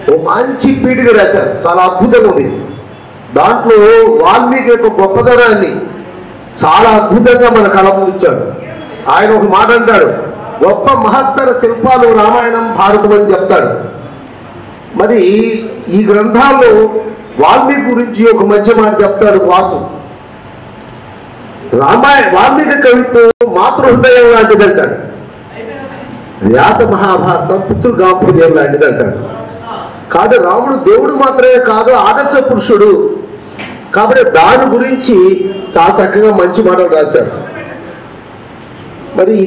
ఓ మంచి పీఠిక రాశారు. చాలా అద్భుతంగా ఉంది. దాంట్లో వాల్మీకి యొక్క గొప్పతనాన్ని చాలా అద్భుతంగా మన కళ ముందుంచాడు. ఆయన ఒక మాట అంటాడు, గొప్ప మహత్తర శిల్పాలు రామాయణం, భారతం అని చెప్తాడు. మరి ఈ గ్రంథాల్లో వాల్మీకి గురించి ఒక మంచి మాట చెప్తాడు వాసు. వాల్మీకి కవిత్వం మాతృహృదయం లాంటిది అంటాడు. వ్యాస మహాభారతం పితృగాంభీర్యం లాంటిది అంటాడు. కాబట్టి రాముడు దేవుడు మాత్రమే కాదు, ఆదర్శ పురుషుడు. కాబట్టి దాని గురించి చాలా చక్కగా మంచి మాటలు రాశారు. మరి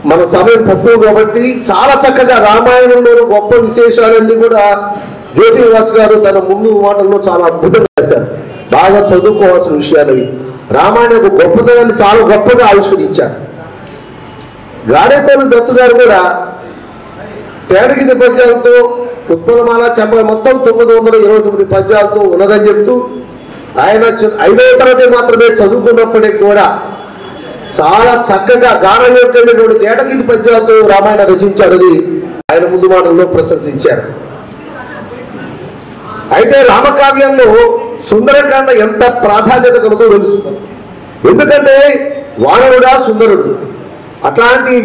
మన సమయం తక్కువ కాబట్టి చాలా చక్కగా రామాయణంలో గొప్ప విశేషాలన్నీ కూడా జ్యోతివాస్ గారు తన ముందు మాటల్లో చాలా అద్భుతంగా చేశారు. బాగా చదువుకోవాల్సిన విషయాలు అవి. రామాయణ గొప్పతనాన్ని చాలా గొప్పగా ఆవిష్కరించారు. గాడేపల్లి దత్తు గారు కూడా తేడగిది పద్యాలతో ఉత్పలమాల చెప్ప మొత్తం 929 పద్యాలతో ఉన్నదని చెప్తూ ఆయన 5వ తరగతి మాత్రమే చదువుకున్నప్పటికీ కూడా చాలా చక్కగా గానయోగ్యమైనటువంటి తేటగిది పద్యాలతో రామాయణ రచించారని ఆయన ముందు మాటల్లో ప్రశంసించారు. అయితే రామకావ్యంలో సుందరకాండ ఎంత ప్రాధాన్యత కలుగుతూ తెలుస్తుంది. ఎందుకంటే వానరుడా సుందరుడు, అట్లాంటి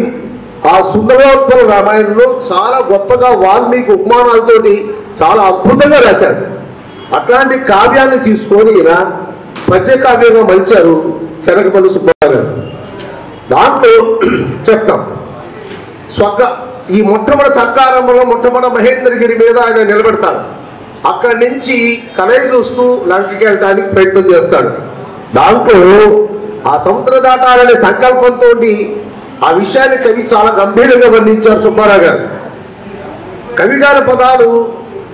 ఆ సుందరోత్పల రామాయణంలో చాలా గొప్పగా వాల్మీకి ఉపమానాలతోటి చాలా అద్భుతంగా రాశాడు. అట్లాంటి కావ్యాన్ని తీసుకొని ఈయన పద్య కావ్యంగా మలిచారు శనగపల్లి సుబ్బారావు గారు. దాంట్లో చెప్తాం ఈ మొట్టమొదటి సర్కారంలో మొట్టమొదటి మహేంద్రగిరి మీద ఆయన నిలబెడతాడు. అక్కడి నుంచి కలయి చూస్తూ లంకకి వెళ్ళడానికి ప్రయత్నం చేస్తాడు. దాంట్లో ఆ సముద్ర దాటాలనే సంకల్పంతో ఆ విషయాన్ని కవి చాలా గంభీరంగా వర్ణించారు సుబ్బారావు గారు. కవి గారి పదాలు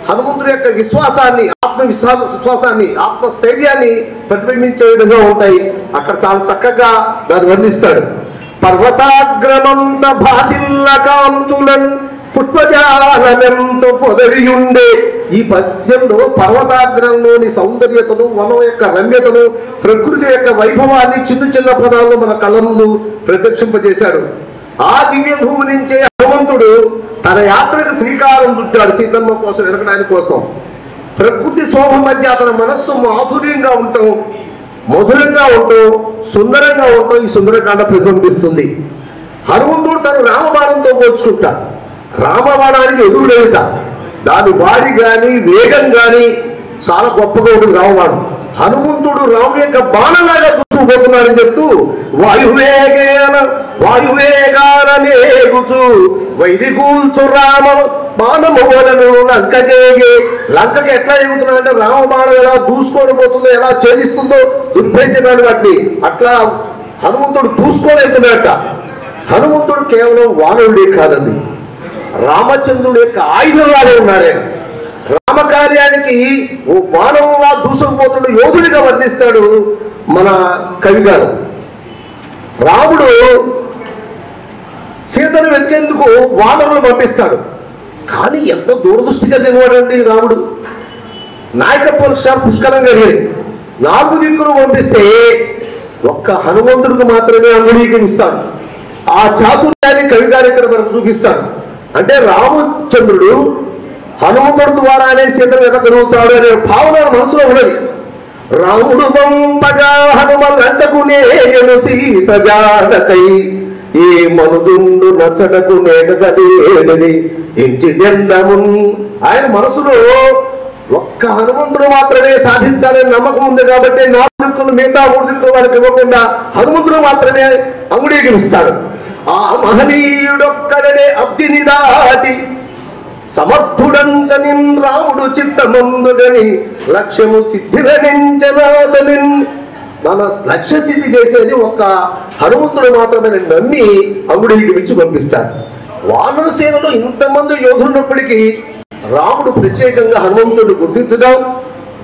హనుమంతుడి యొక్క విశ్వాసాన్ని, విశ్వాసాన్ని, ఆత్మస్థైర్యాన్ని ప్రతిబింబించే విధంగా ఉంటాయి. అక్కడ చాలా చక్కగా దాన్ని వర్ణిస్తాడు. పర్వతాగ్రమంత భాసిల్ల కాంతులన్ పుష్పజాలమెంతో పొదవియుండే. ఈ పద్యంలో పర్వతాగ్రంలోని సౌందర్యతను, వనం యొక్క రమ్యతను, ప్రకృతి యొక్క వైభవాన్ని చిన్న చిన్న పదాల్లో మన కళ్ళ ముందు ప్రత్యక్షింపజేశాడు. ఆ దివ్య భూమి నుంచే హనుమంతుడు తన యాత్రకు శ్రీకారం చుట్టాడు సీతమ్మ కోసం వెతకడానికి కోసం. ప్రకృతి శోభ మధ్య అతని మనస్సు మాధుర్యంగా ఉంటాం, మధురంగా ఉంటాం, సుందరంగా ఉంటాం ఈ సుందరకాండ ప్రతిబింబిస్తుంది. హనుమంతుడు తను రామబాణంతో పోల్చుకుంటాడు. రామబాణానికి ఎదురులేదుట, దాని వాడి కానీ వేగం కానీ చాలా గొప్పగా ఉంటుంది రామబాణం. హనుమంతుడు రాము యొక్క బాణంలాగా దూసుకుపోతున్నాడని చెప్తూ వాయువేగాననేగుచు వైదికూల్చు రామ బాణమోలను లంకజేగే. లంకకి ఎట్లా ఎగుతున్నాడంటే రామబాణం ఎలా దూసుకొని పోతుందో, ఎలా ఛేదిస్తుందో దుర్భేద్యమైన వాటిని అట్లా హనుమంతుడు దూసుకొని వెళ్తున్నాడట. హనుమంతుడు కేవలం వానరుడే కాదండి, రామచంద్రుడు యొక్క ఆయుధంలానే ఉన్నాడే. రామకార్యానికి ఓ బాణంలా దూసుకుపోతున్న యోధుడిగా వర్ణిస్తాడు మన కవి గారు. రాముడు సీతను వెతికేందుకు వానరులు పంపిస్తాడు. కానీ ఎంత దూరదృష్టి కలిగినవాడండి రాముడు. నాయకత్వ పుష్కలంగా 4 దిక్కులు పంపిస్తే ఒక్క హనుమంతుడికి మాత్రమే అంగుళీకరిస్తాడు. ఆ చాతుర్యాన్ని కవి గారు ఇక్కడ మనకు చూపిస్తాడు. అంటే రామచంద్రుడు హనుమంతుడి ద్వారానే సీతను వెతకగలుగుతాడు అనే భావన మనసులో ఉన్నది. రాముడు పంపగా హనుమంతకు నేయను సీత జాడకై, ఏ మనుదుండు నచ్చటకు నేడగలేడని ఎంచిదెందము. ఆయన మనసులో ఒక్క హనుమంతుడు మాత్రమే సాధించాలని నమ్మకం ఉంది కాబట్టి 4 దిక్కులు మిగతా 3 దిక్కులు వారికి ఇవ్వకుండా హనుమంతుడు మాత్రమే అంగుళీకరిస్తాడు. ఆ మహనీయుడొక్కడే అబ్దిని దాటి సమర్థుడంత నిన్ రాముడు చిత్తమందుడని లక్ష్యము సిద్ధిరనించనాదని. మన లక్ష్య సిద్ధి చేసేది ఒక్క హనుమంతుడు మాత్రమే నమ్మి అంగుళీకరించి పంపిస్తాడు. వానర సేనలో ఇంతమంది యోధులున్నప్పటికీ రాముడు ప్రత్యేకంగా హనుమంతుడిని గుర్తించడం,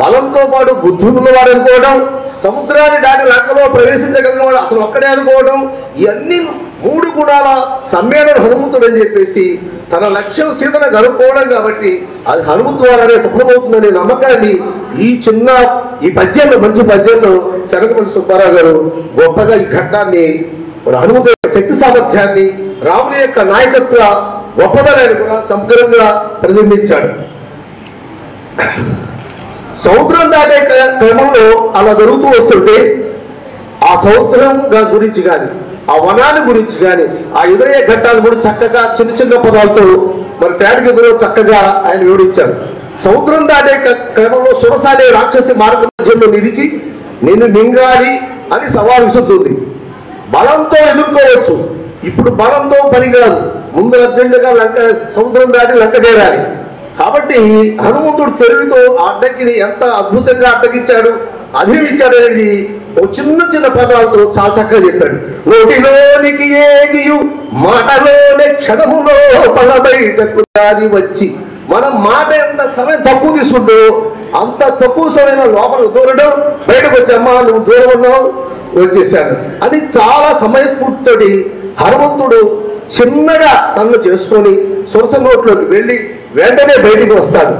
బలంతో పాటు బుద్ధి ఉన్నవాడు అనుకోవడం, సముద్రాన్ని దాటి లంకలో ప్రవేశించగలిగిన వాడు అతను ఒక్కడే అనుకోవడం, ఇవన్నీ 3 గుణాల సమ్మేళన హనుమంతుడు అని చెప్పేసి తన లక్ష్యం సీతను కనుక్కోవడం కాబట్టి అది హనుమంతు ద్వారానే సఫలమవుతుందనే నమ్మకాన్ని ఈ పద్యంలో, మంచి పద్యంలో శనగపల్లి సుబ్బారావు గారు గొప్పగా ఈ ఘట్టాన్ని, హనుమంతు యొక్క శక్తి సామర్థ్యాన్ని, రాముని యొక్క నాయకత్వ గొప్పదనాన్ని కూడా సమగ్రంగా ప్రతిబింబించాడు. సముద్రం దాటే క్రమంలో అలా జరుగుతూ వస్తుంటే ఆ సముద్రం గురించి కానీ, ఆ వనాన్ని గురించి కానీ, ఆ ఎదురయ్యే ఘట్టాలు కూడా చక్కగా చిన్న చిన్న పదాలతో మరి తేటగదిలో చక్కగా ఆయన వివరించారు. సముద్రం దాటే క్రమంలో సురసాలే రాక్షసి మార్గ మధ్యంలో నిలిచి నిన్ను మింగాలి అని సవాల్ విసురుతుంది. బలంతో ఎదుర్కోవచ్చు, ఇప్పుడు బలంతో పని కాదు, ముందు అర్జెంటుగా సముద్రం దాటి లంక చేరాలి. కాబట్టి హనుమంతుడు తెలివితో ఆ అడ్డంకిని ఎంత అద్భుతంగా అడ్డగించాడు, అధిగమించాడు అనేది ఓ చిన్న చిన్న పదాలతో చాలా చక్కగా చెప్పాడు. నోటిలోనికి ఏగియు మాటలోనే క్షణములో పల బయటకు అది వచ్చి, మనం మాట ఎంత సమయం తక్కువ తీసుకుంటూ అంత తక్కువ సమయంలో లోపల దూరడం, బయటకు వచ్చమ్మా నువ్వు దూరం ఉన్నావు వచ్చేసాడు అని చాలా సమయస్ఫూర్తితోటి హనుమంతుడు చిన్నగా తనను చేసుకొని సొరస నోట్లోకి వెళ్ళి వెంటనే బయటికి వస్తాడు.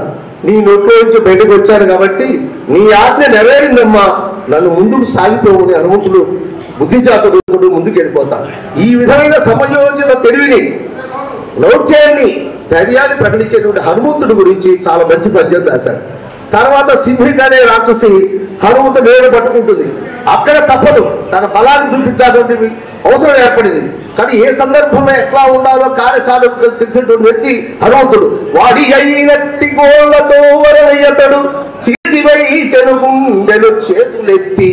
నీ నోట్లో నుంచి బయటకు వచ్చాను కాబట్టి నీ ఆజ్ఞ నెరవేరిందమ్మా, నన్ను ముందుకు సాగిపోవని హనుమంతుడు బుద్ధిజాతుడు ముందుకు వెళ్ళిపోతాడు. ఈ విధమైన సమయోచిత తెలివిని, లౌక్యాన్ని, ధైర్యాన్ని ప్రకటించేటువంటి హనుమంతుడి గురించి చాలా మంచి పద్యం రాశాడు. తర్వాత సింహిక అనే రాక్షసి హనుమంతుడు వేరు పట్టుకుంటుంది. అక్కడ తప్పదు, తన బలాన్ని చూపించాల్సిన అవసరం ఏర్పడింది. కానీ ఏ సందర్భంలో ఎట్లా ఉండాలో కార్యసాధకు తెలిసినటువంటి వ్యక్తి హనుమంతుడు. వాడి అయినట్టి గోళ్లతో వరయ్యతడు చీచివై చెనుగుండెను చేతులెత్తి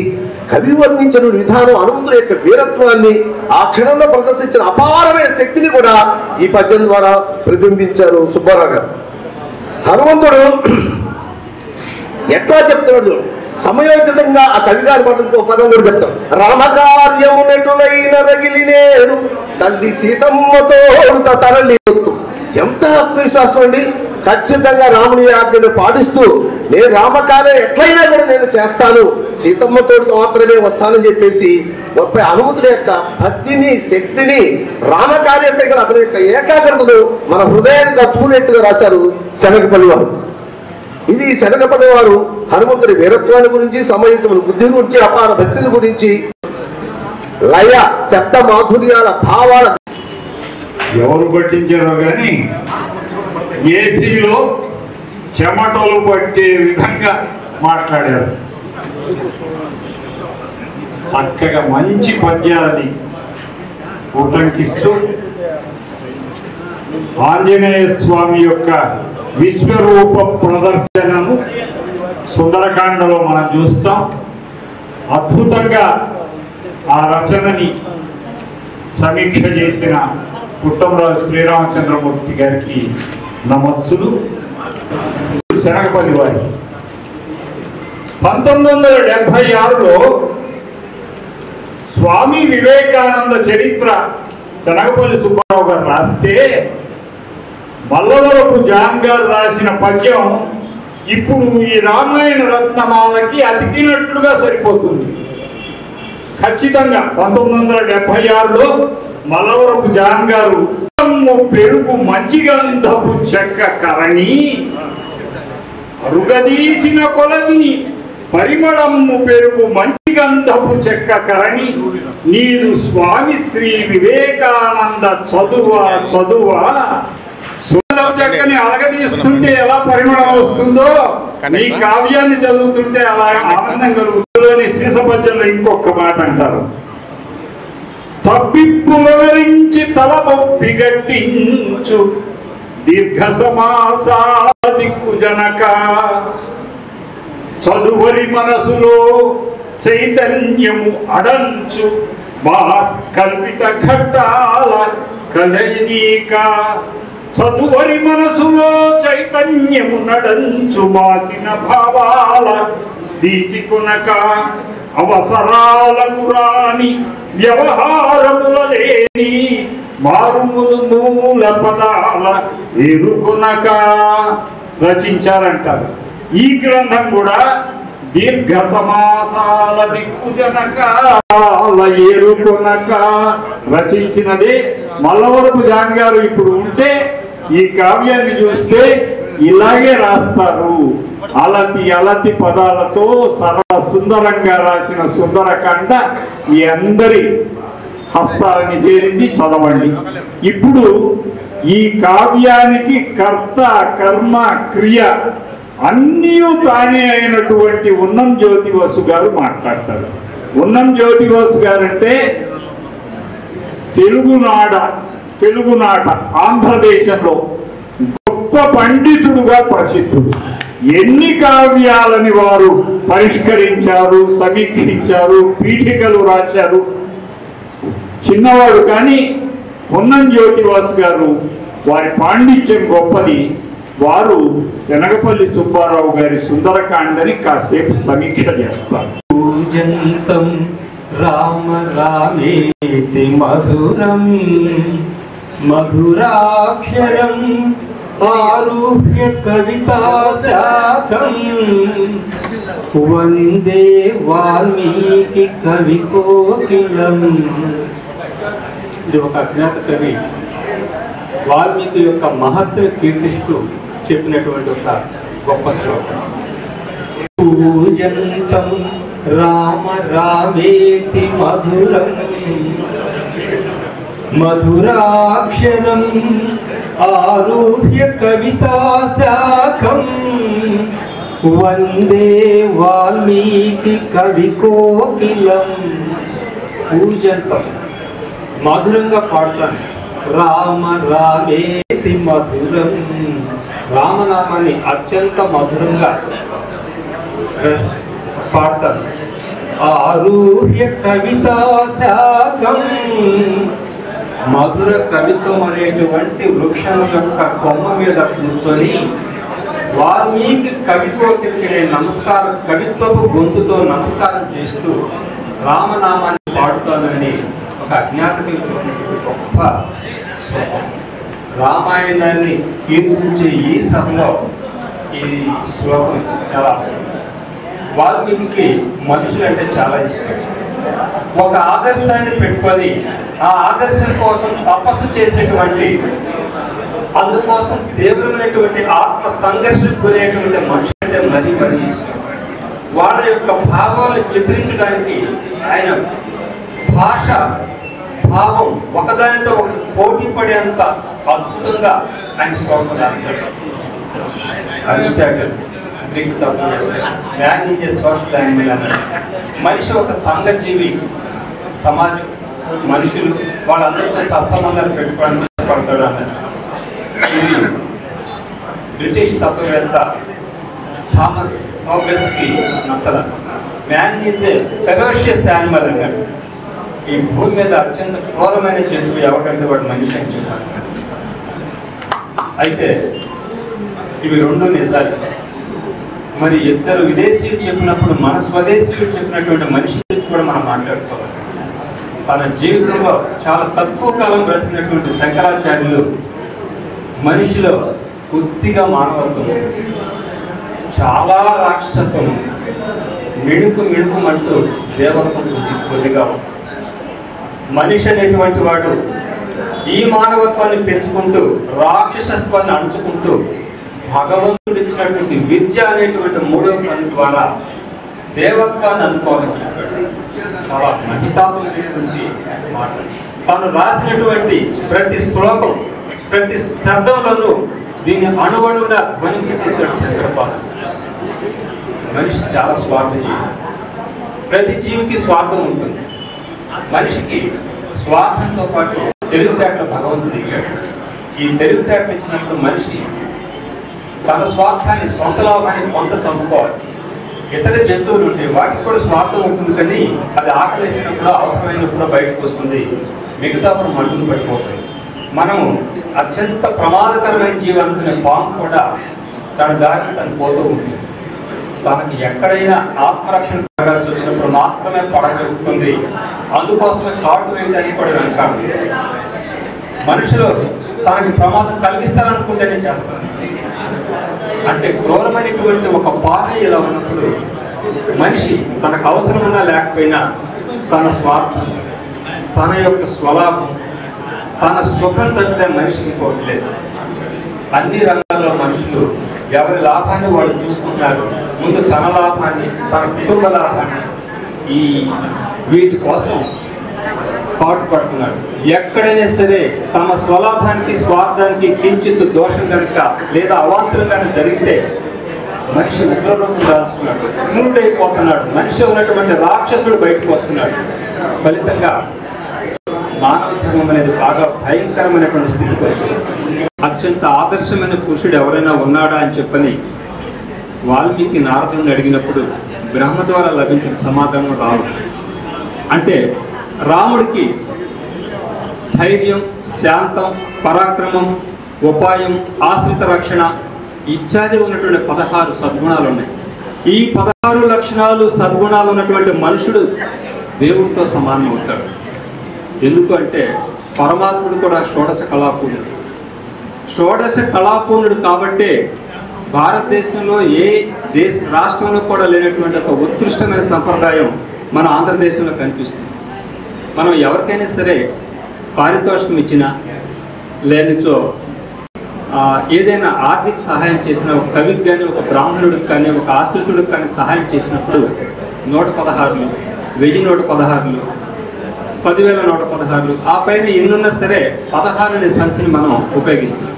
కవి వర్ణించిన విధానం హనుమంతుడి యొక్క వీరత్వాన్ని, ఆ క్షణంలో ప్రదర్శించిన అపారమైన శక్తిని కూడా ఈ పద్యం ద్వారా ప్రతిబింబించారు సుబ్బారావు గారు. హనుమంతుడు ఎట్లా చెప్తున్నాడు సమయోచితంగా ఆ కవి గారి పట్ల ఒక పదం కూడా చెప్తాం. రామకార్యము నెటులైన రగిలి నేను తల్లి సీతమ్మతో తరలి. ఎంత ఆత్మవిశ్వాసం అండి! ఖచ్చితంగా రాముని ఆజ్ఞను పాటిస్తూ నేను రామకార్యం ఎట్లయినా కూడా నేను చేస్తాను, సీతమ్మతో మాత్రమే వస్తానని చెప్పేసి గొప్ప హనుమంతుడి యొక్క భక్తిని, శక్తిని, రామకార్యంపై గల అతని యొక్క ఏకాగ్రతను మన హృదయానికి తూనెట్టుగా రాశారు శనగపల్లి వారు. ఇది శనగపల్లి వారు హనుమంతుడి వీరత్వాన్ని గురించి, సమయుతమైన బుద్ధిని గురించి, అపార భక్తిని గురించి, లయ శబ్ద మాధుర్యాల భావాల ఎవరు పట్టించారో కానీ ఏసీలో చెమటలు పట్టే విధంగా మాట్లాడారు. చక్కగా మంచి పద్యాలని ఉటంకిస్తూ ఆంజనేయ స్వామి యొక్క విశ్వరూప ప్రదర్శనను సుందరకాండలో మనం చూస్తాం. అద్భుతంగా ఆ రచనని సమీక్ష చేసిన పుట్టమరాజు శ్రీరామచంద్రమూర్తి గారికి నమస్సులు. శనగపల్లి వారికి 1976లో స్వామి వివేకానంద చరిత్ర శనగపల్లి సుబ్బారావు గారు రాస్తే మల్లవరపు జాన్ గారు రాసిన పద్యం ఇప్పుడు ఈ రామాయణ రత్నమాలకి అతికినట్లుగా సరిపోతుంది. ఖచ్చితంగా 1976లో మల్లవరపు జాన్ గారు పెరుగు మంచిగంధపు చెక్క కరణి అరుగదీసిన కొలదిని పరిమళము పెరుగు మంచిగంధపు చెక్క కరణి నీదు స్వామి శ్రీ వివేకానంద చదువా చదువా చెక్కని అలగదీస్తుంటే ఎలా పరిమళం వస్తుందో ఈ కావ్యాన్ని చదువుతుంటే అలా ఆనందం కలుగుతుందని సీసపద్యంలో ఇంకొక మాట అంటారు. తప్పిప్పు వివరించి తలపొప్పి గట్టించు దీర్ఘ సమాసాదిక్కు జనక చదువరి మనసులో చైతన్యము అడంచు మాస్ కల్పిత ఘట్టాల కలయిక. చదువరి మనసులో చైతన్యము నడంచు మాసిన భావాల దీసికొనక అవసరాలకు రాని వ్యవహారముల లేని మారుములు మూల పదాల ఎరుకొనక రచించారంటారు. ఈ గ్రంథం కూడా దీర్ఘ సమాసాల దిక్కుజనక ఎరుకొనక రచించినదే. మల్లవరపు జాన్ గారు ఇప్పుడు ఉంటే ఈ కావ్యాన్ని చూస్తే ఇలాగే రాస్తారు. అలతి అలతి పదాలతో సరళ సుందరంగా రాసిన సుందరకాండ మీ అందరి హస్తాలని చేరింది, చదవండి. ఇప్పుడు ఈ కావ్యానికి కర్త, కర్మ, క్రియ అన్నీ తానే అయినటువంటి ఉన్నం జ్యోతివాసు గారు మాట్లాడతారు. ఉన్నం జ్యోతివాసు గారు అంటే తెలుగునాట ఆంధ్రదేశంలో గొప్ప పండితుడుగా ప్రసిద్ధుడు. ఎన్ని కావ్యాలని వారు పరిష్కరించారు, సమీక్షించారు, పీఠికలు రాశారు. చిన్నవాడు కానీ ఉన్నం జ్యోతివాసు గారు వారి పాండిత్యం గొప్పది. వారు శనగపల్లి సుబ్బారావు గారి సుందరకాండని కాసేపు సమీక్ష చేస్తారు. కూజంతం రామ రామేతి మధురం మధురాక్షరం ఆరుహ్య కవితా శాఖం వందే వాల్మీకి కవి కోకిలం. ఇది ఒక అజ్ఞాత కవి వాల్మీకి యొక్క మహత్తును కీర్తిస్తూ చెప్పినటువంటి ఒక గొప్ప శ్లోకం. పూజంతం రామ రామేతి మధురం మధురాక్షరం ఆరుహ్య కవితా శాఖం వందే వాల్మీకి కవి కోకిలం. పూజంతం మధురంగా పాడతాను. రామ రామేతి మధురం, రామనామాన్ని అత్యంత మధురంగా పాడతాను. ఆరుహ్య కవితా శాఖం, మధుర కవిత్వం అనేటువంటి వృక్షం యొక్క కొమ్మ మీద కూర్చొని వాల్మీకి కవిత్వకి నేను నమస్కారం, కవిత్వపు గొంతుతో నమస్కారం చేస్తూ రామనామాన్ని పాడుతానని ఒక అజ్ఞాతకి గొప్ప రామాయణాన్ని కీర్తించే ఈ సభలో ఈ శ్లోకం చాలా అవసరం. వాల్మీకి మనుషులు అంటే చాలా ఇష్టం. ఒక ఆదర్శాన్ని పెట్టుకొని ఆ ఆదర్శం కోసం తపస్సు చేసేటువంటి, అందుకోసం తీవ్రమైనటువంటి ఆత్మ సంఘర్షణ గురైనటువంటి మనుషులు అంటే మరీ మరీ ఇష్టం. వాళ్ళ యొక్క భావాలను చిత్రించడానికి ఆయన భాష భావం ఒకదానితో పోటీ పడేంత అద్భుతంగా ఆయన శ్లోకం రాస్తాడు. Aristotle Greek man is a social animal అన్నాడు. మనిషి ఒక సంఘజీవి, సమాజం, మనుషులు వాళ్ళందరితో సత్సంబంధాలు పెట్టుకోవడానికి ఇష్టపడతాడు అన్నాడు. ఇది బ్రిటిష్ తత్వవేత్త థామస్ హాబెస్కి నచ్చదు. Man is a ferocious animal అన్నాడు. ఈ భూమి మీద అత్యంత క్రూరమైన జంతువు ఎవరికంటే వాడు మనిషి అని చెప్పారు. అయితే ఇవి రెండు నిజాలు. మరి ఇద్దరు విదేశీయులు చెప్పినప్పుడు మన స్వదేశీయులు చెప్పినటువంటి మనిషి గురించి కూడా మనం మాట్లాడుకోవాలి. తన జీవితంలో చాలా తక్కువ కాలం బ్రతికినటువంటి శంకరాచార్యులు మనిషిలో కొద్దిగా మానవత్వం, చాలా రాక్షసత్వం, మిణుకు మిణుకుమంటూ దేవత్వం గురించి కొద్దిగా. మనిషి అనేటువంటి వాడు ఈ మానవత్వాన్ని పెంచుకుంటూ రాక్షసత్వాన్ని అణుచుకుంటూ భగవంతుడు ఇచ్చినటువంటి విద్య అనేటువంటి మూడవ పని ద్వారా దేవత్వాన్ని అందుకోవాలని చెప్పాడు. చాలా మహితాత్మకమైనటువంటి మాట. తాను రాసినటువంటి ప్రతి శ్లోకం, ప్రతి శబ్దంలోనూ దీన్ని అణువణువుగా ధ్వనింపు చేశాడు శంకరపాద. మనిషి చాలా స్వార్థజీవి. ప్రతి జీవికి స్వార్థం ఉంటుంది. మనిషికి స్వార్థంతో పాటు తెలివితేటలు భగవంతుడు ఇచ్చాడు. ఈ తెలివితేటలు ఇచ్చినప్పుడు మనిషి తన స్వార్థాన్ని, సొంత లాభాన్ని కొంత చంపుకోవాలి. ఇతర జంతువులు ఉంటాయి, వాటికి కూడా స్వార్థం ఉంటుంది, కానీ అది ఆకలేసినప్పుడు, అవసరమైనప్పుడు బయటకు వస్తుంది, మిగతాప్పుడు మనుషులు పడిపోతుంది. మనము అత్యంత ప్రమాదకరమైన జీవి అనుకునే పాము కూడా తన దారిని తను పోతూ ఉంటుంది. తనకి ఎక్కడైనా ఆత్మరక్షణ జరగాల్సి వచ్చినప్పుడు మాత్రమే పడగలుగుతుంది. అందుకోసమే కాటు వేయడానికి కూడా వెనకాడు. మనుషులు తనకి ప్రమాదం కలిగిస్తారనుకుంటేనే చేస్తారు. అంటే క్రూరమైనటువంటి ఒక పాము ఇలా ఉన్నప్పుడు మనిషి తనకు అవసరమన్నా లేకపోయినా తన స్వార్థం, తన యొక్క స్వలాభం, తన సుఖం తప్పితే మనిషికి కోట్లేదు. అన్ని రంగాల్లో మనుషులు ఎవరి లాభాన్ని వాళ్ళు చూసుకుంటారు. ముందు తన లాభాన్ని, తన కుటుంబ లాభాన్ని, ఈ వీటి కోసం పాటుపడుతున్నారు. ఎక్కడైనా సరే తమ స్వలాభానికి, స్వార్థానికి కించిత్ దోషం కనుక లేదా అవాంతరం కనుక జరిగితే మనిషి ఉగ్రరూపం దాల్చున్నాడు, మూడైపోతున్నాడు. మనిషి ఉన్నటువంటి రాక్షసుడు బయటకు వస్తున్నాడు. ఫలితంగా మానవ ధర్మం అనేది బాగా భయంకరమైనటువంటి స్థితికి వచ్చింది. అత్యంత ఆదర్శమైన పురుషుడు ఎవరైనా ఉన్నాడా అని చెప్పని వాల్మీకి నారదుని అడిగినప్పుడు బ్రహ్మ ద్వారా లభించిన సమాధానం రాముడు. అంటే రాముడికి ధైర్యం, శాంతం, పరాక్రమం, ఉపాయం, ఆశ్రిత రక్షణ ఇత్యాది ఉన్నటువంటి 16 సద్గుణాలు ఉన్నాయి. ఈ 16 లక్షణాలు సద్గుణాలు ఉన్నటువంటి మనుషుడు దేవుడితో సమానం అవుతాడు. ఎందుకు అంటే పరమాత్ముడు కూడా షోడశ కళాపూర్ణుడు. షోడశ కళాపూర్ణుడు కాబట్టే భారతదేశంలో ఏ రాష్ట్రంలో కూడా లేనటువంటి ఒక ఉత్కృష్టమైన సంప్రదాయం మన ఆంధ్రదేశంలో కనిపిస్తుంది. మనం ఎవరికైనా సరే పారితోషికం ఇచ్చినా లేనిచో ఏదైనా ఆర్థిక సహాయం చేసిన ఒక కవికి కానీ ఒక బ్రాహ్మణుడికి కానీ ఒక ఆశ్రితుడికి కానీ సహాయం చేసినప్పుడు 116, 1116, 10,116 ఆ పైన ఎన్నున్నా సరే 16 అనే సంఖ్యని మనం ఉపయోగిస్తున్నాం.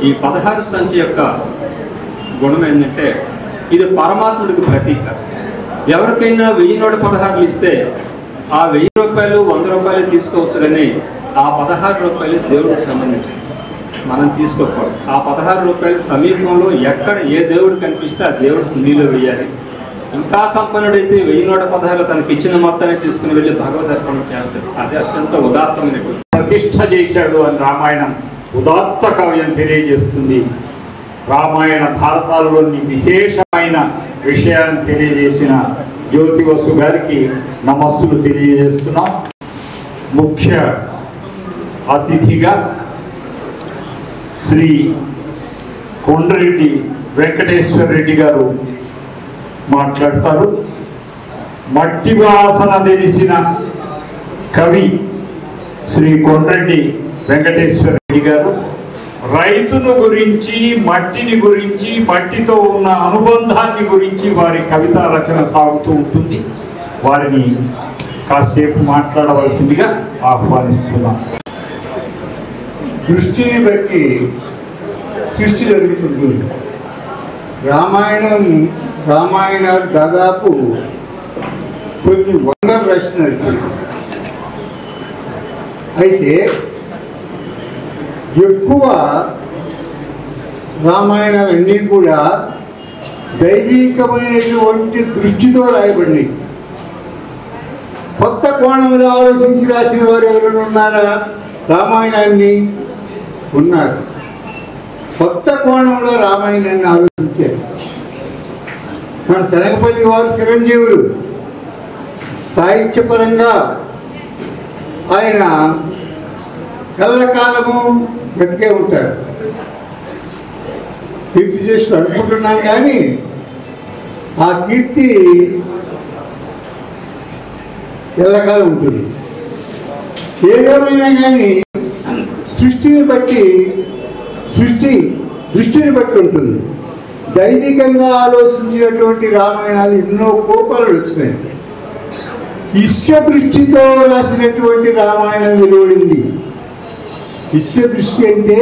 ఈ 16 సంఖ్య యొక్క గుణం ఏంటంటే ఇది పరమాత్ముడికి ప్రతీక. ఎవరికైనా 1,116 ఇస్తే ఆ 1,000 రూపాయలు 100 రూపాయలు తీసుకోవచ్చు, కానీ ఆ 16 రూపాయలు దేవుడికి సంబంధించింది, మనం తీసుకోకూడదు. ఆ 16 రూపాయలు సమీపంలో ఎక్కడ ఏ దేవుడు కనిపిస్తే ఆ దేవుడు హుండీలో వేయాలి. ఇంకా సంపన్నుడైతే 1,116 తనకి ఇచ్చిన మొత్తాన్ని తీసుకుని వెళ్ళి భగవద్ అర్పణం చేస్తాడు. అది అత్యంత ఉదాత్తమైనటువంటి ప్రతిష్ఠ చేశాడు అని రామాయణం ఉదాత్త కావ్యం తెలియజేస్తుంది. రామాయణ భారతాల్లోని విశేషమైన విషయాలను తెలియజేసిన జ్యోతివసు గారికి నమస్సులు తెలియజేస్తున్నాం. ముఖ్య అతిథిగా శ్రీ కొండరెడ్డి వెంకటేశ్వర రెడ్డి గారు మాట్లాడతారు. మట్టి వాసన తెలిసిన కవి శ్రీ కొండరెడ్డి వెంకటేశ్వర రెడ్డి గారు రైతును గురించి, మట్టిని గురించి, మట్టితో ఉన్న అనుబంధాన్ని గురించి వారి కవితా రచన సాగుతూ ఉంటుంది. వారిని కాసేపు మాట్లాడవలసిందిగా ఆహ్వానిస్తున్నాం. దృష్టిని బట్టి సృష్టి జరుగుతుంటుంది. రామాయణం దాదాపు కొన్ని వందల రచనలు. అయితే ఎక్కువ రామాయణాలన్నీ కూడా దైవీకమైనటువంటి దృష్టితో రాయబడినాయి. కొత్త కోణంలో ఆలోచించి రాసిన వారు ఎవరైనా ఉన్నారా? రామాయణాన్ని ఉన్నారు. కొత్త కోణంలో రామాయణాన్ని ఆలోచించారు. మన శనగపల్లి వారు చిరంజీవులు. సాహిత్యపరంగా ఆయన ఎల్లకాలము బతికే ఉంటారు. కీర్తి చేసి అనుకుంటున్నాం, కానీ ఆ కీర్తి ఎల్లకాలం ఉంటుంది. ఏదేమైనా కానీ దృష్టిని బట్టి ఉంటుంది. దైవికంగా ఆలోచించినటువంటి రామాయణాలు ఎన్నో కోపాలు వచ్చినాయి. ఈశ్వ దృష్టితో రాసినటువంటి రామాయణం వెలువడింది. ఈశ్వ దృష్టి అంటే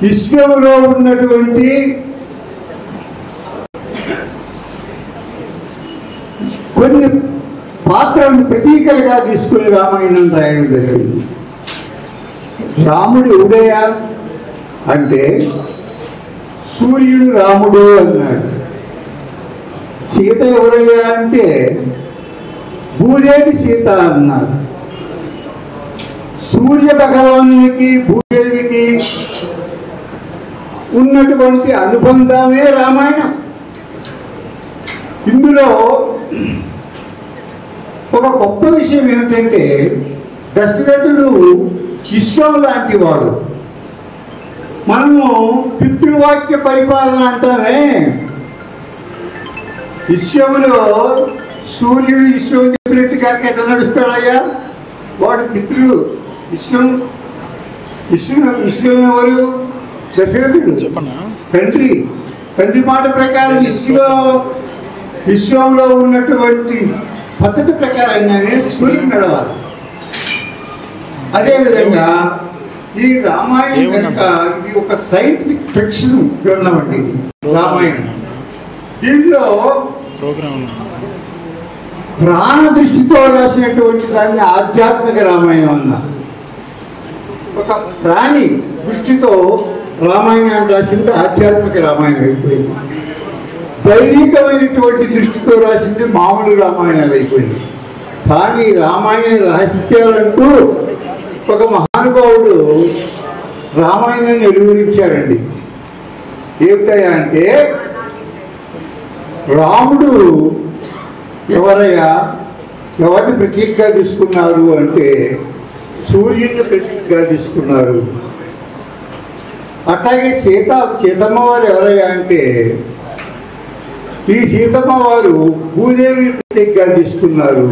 విశ్వంలో ఉన్నటువంటి కొన్ని పాత్రలను ప్రతీకలుగా తీసుకుని రామాయణం రాయడం జరిగింది. రాముడు ఎవడయ్యా అంటే సూర్యుడు రాముడు అన్నాడు. సీత ఎవరయ్యా అంటే భూదేవి సీత అన్నారు. సూర్య భగవానునికి భూదేవికి ఉన్నటువంటి అనుబంధమే రామాయణం. ఇందులో ఒక గొప్ప విషయం ఏమిటంటే దశరథుడు విశ్వం లాంటి వాడు. మనము పితృవాక్య పరిపాలన అంటామే. విశ్వంలో సూర్యుడు విశ్వం చెప్పినట్టుగా ఎట్లా నడుస్తాడయ్యా? వాడు పితృ విశ్వం ఎవరు? దశరథుడు తండ్రి మాట ప్రకారం విశ్వంలో ఉన్నటువంటి పద్ధతి ప్రకారంగానే సూర్యుడు నడవాలి. అదేవిధంగా ఈ రామాయణం కనుక ఇది ఒక సైంటిఫిక్ ఫిక్షన్ గ్రంథం అండి. రామాయణం దీంట్లో ప్రాణ దృష్టితో రాసినటువంటి దాన్ని ఆధ్యాత్మిక రామాయణం అన్నారు. ఒక ప్రాణి దృష్టితో రామాయణాన్ని రాసింది ఆధ్యాత్మిక రామాయణం అయిపోయింది. దైవికమైనటువంటి దృష్టితో రాసింది మామూలు రామాయణాలు అయిపోయింది. కానీ రామాయణ రహస్యాలంటూ ఒక మహానుభావుడు రామాయణాన్ని వెలువరించారండి. ఏమిటయ్యా అంటే రాముడు ఎవరయ్యా, ఎవరిని ప్రతీకగా తీసుకున్నారు అంటే సూర్యుడిని ప్రతీకగా తీసుకున్నారు. అట్లాగే సీతమ్మ వారు ఎవరయ్యా అంటే ఈ సీతమ్మ వారు భూదేవిని ప్రతీకగా తీసుకున్నారు.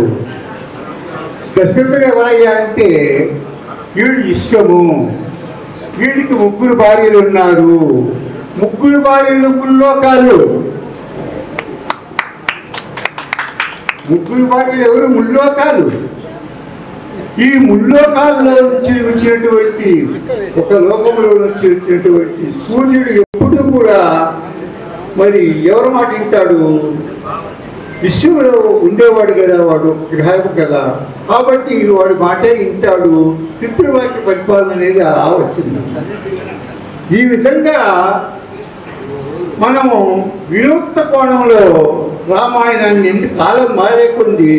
దశరథుడు ఎవరయ్యా అంటే వీడు ఇష్టము, వీడికి 3 భార్యలు ఉన్నారు. 3 భార్యలు ముల్లోకాలు. 3 భార్యలు ఎవరు? ముల్లోకాలు. ఈ ముల్లోకాల్లో నుంచి వచ్చినటువంటి ఒక లోకంలో నుంచి వచ్చినటువంటి సూర్యుడు ఎప్పుడు కూడా మరి ఎవరి మాట వింటాడు? విశ్వంలో ఉండేవాడు కదా, వాడు గ్రహం కదా, కాబట్టి వాడు మాటే వింటాడు. పితృవాక్య పరిపాలన అనేది అలా వచ్చింది. ఈ విధంగా మనము వినూత్న కోణంలో రామాయణాన్ని ఎందుకు కాలం మారే కొంది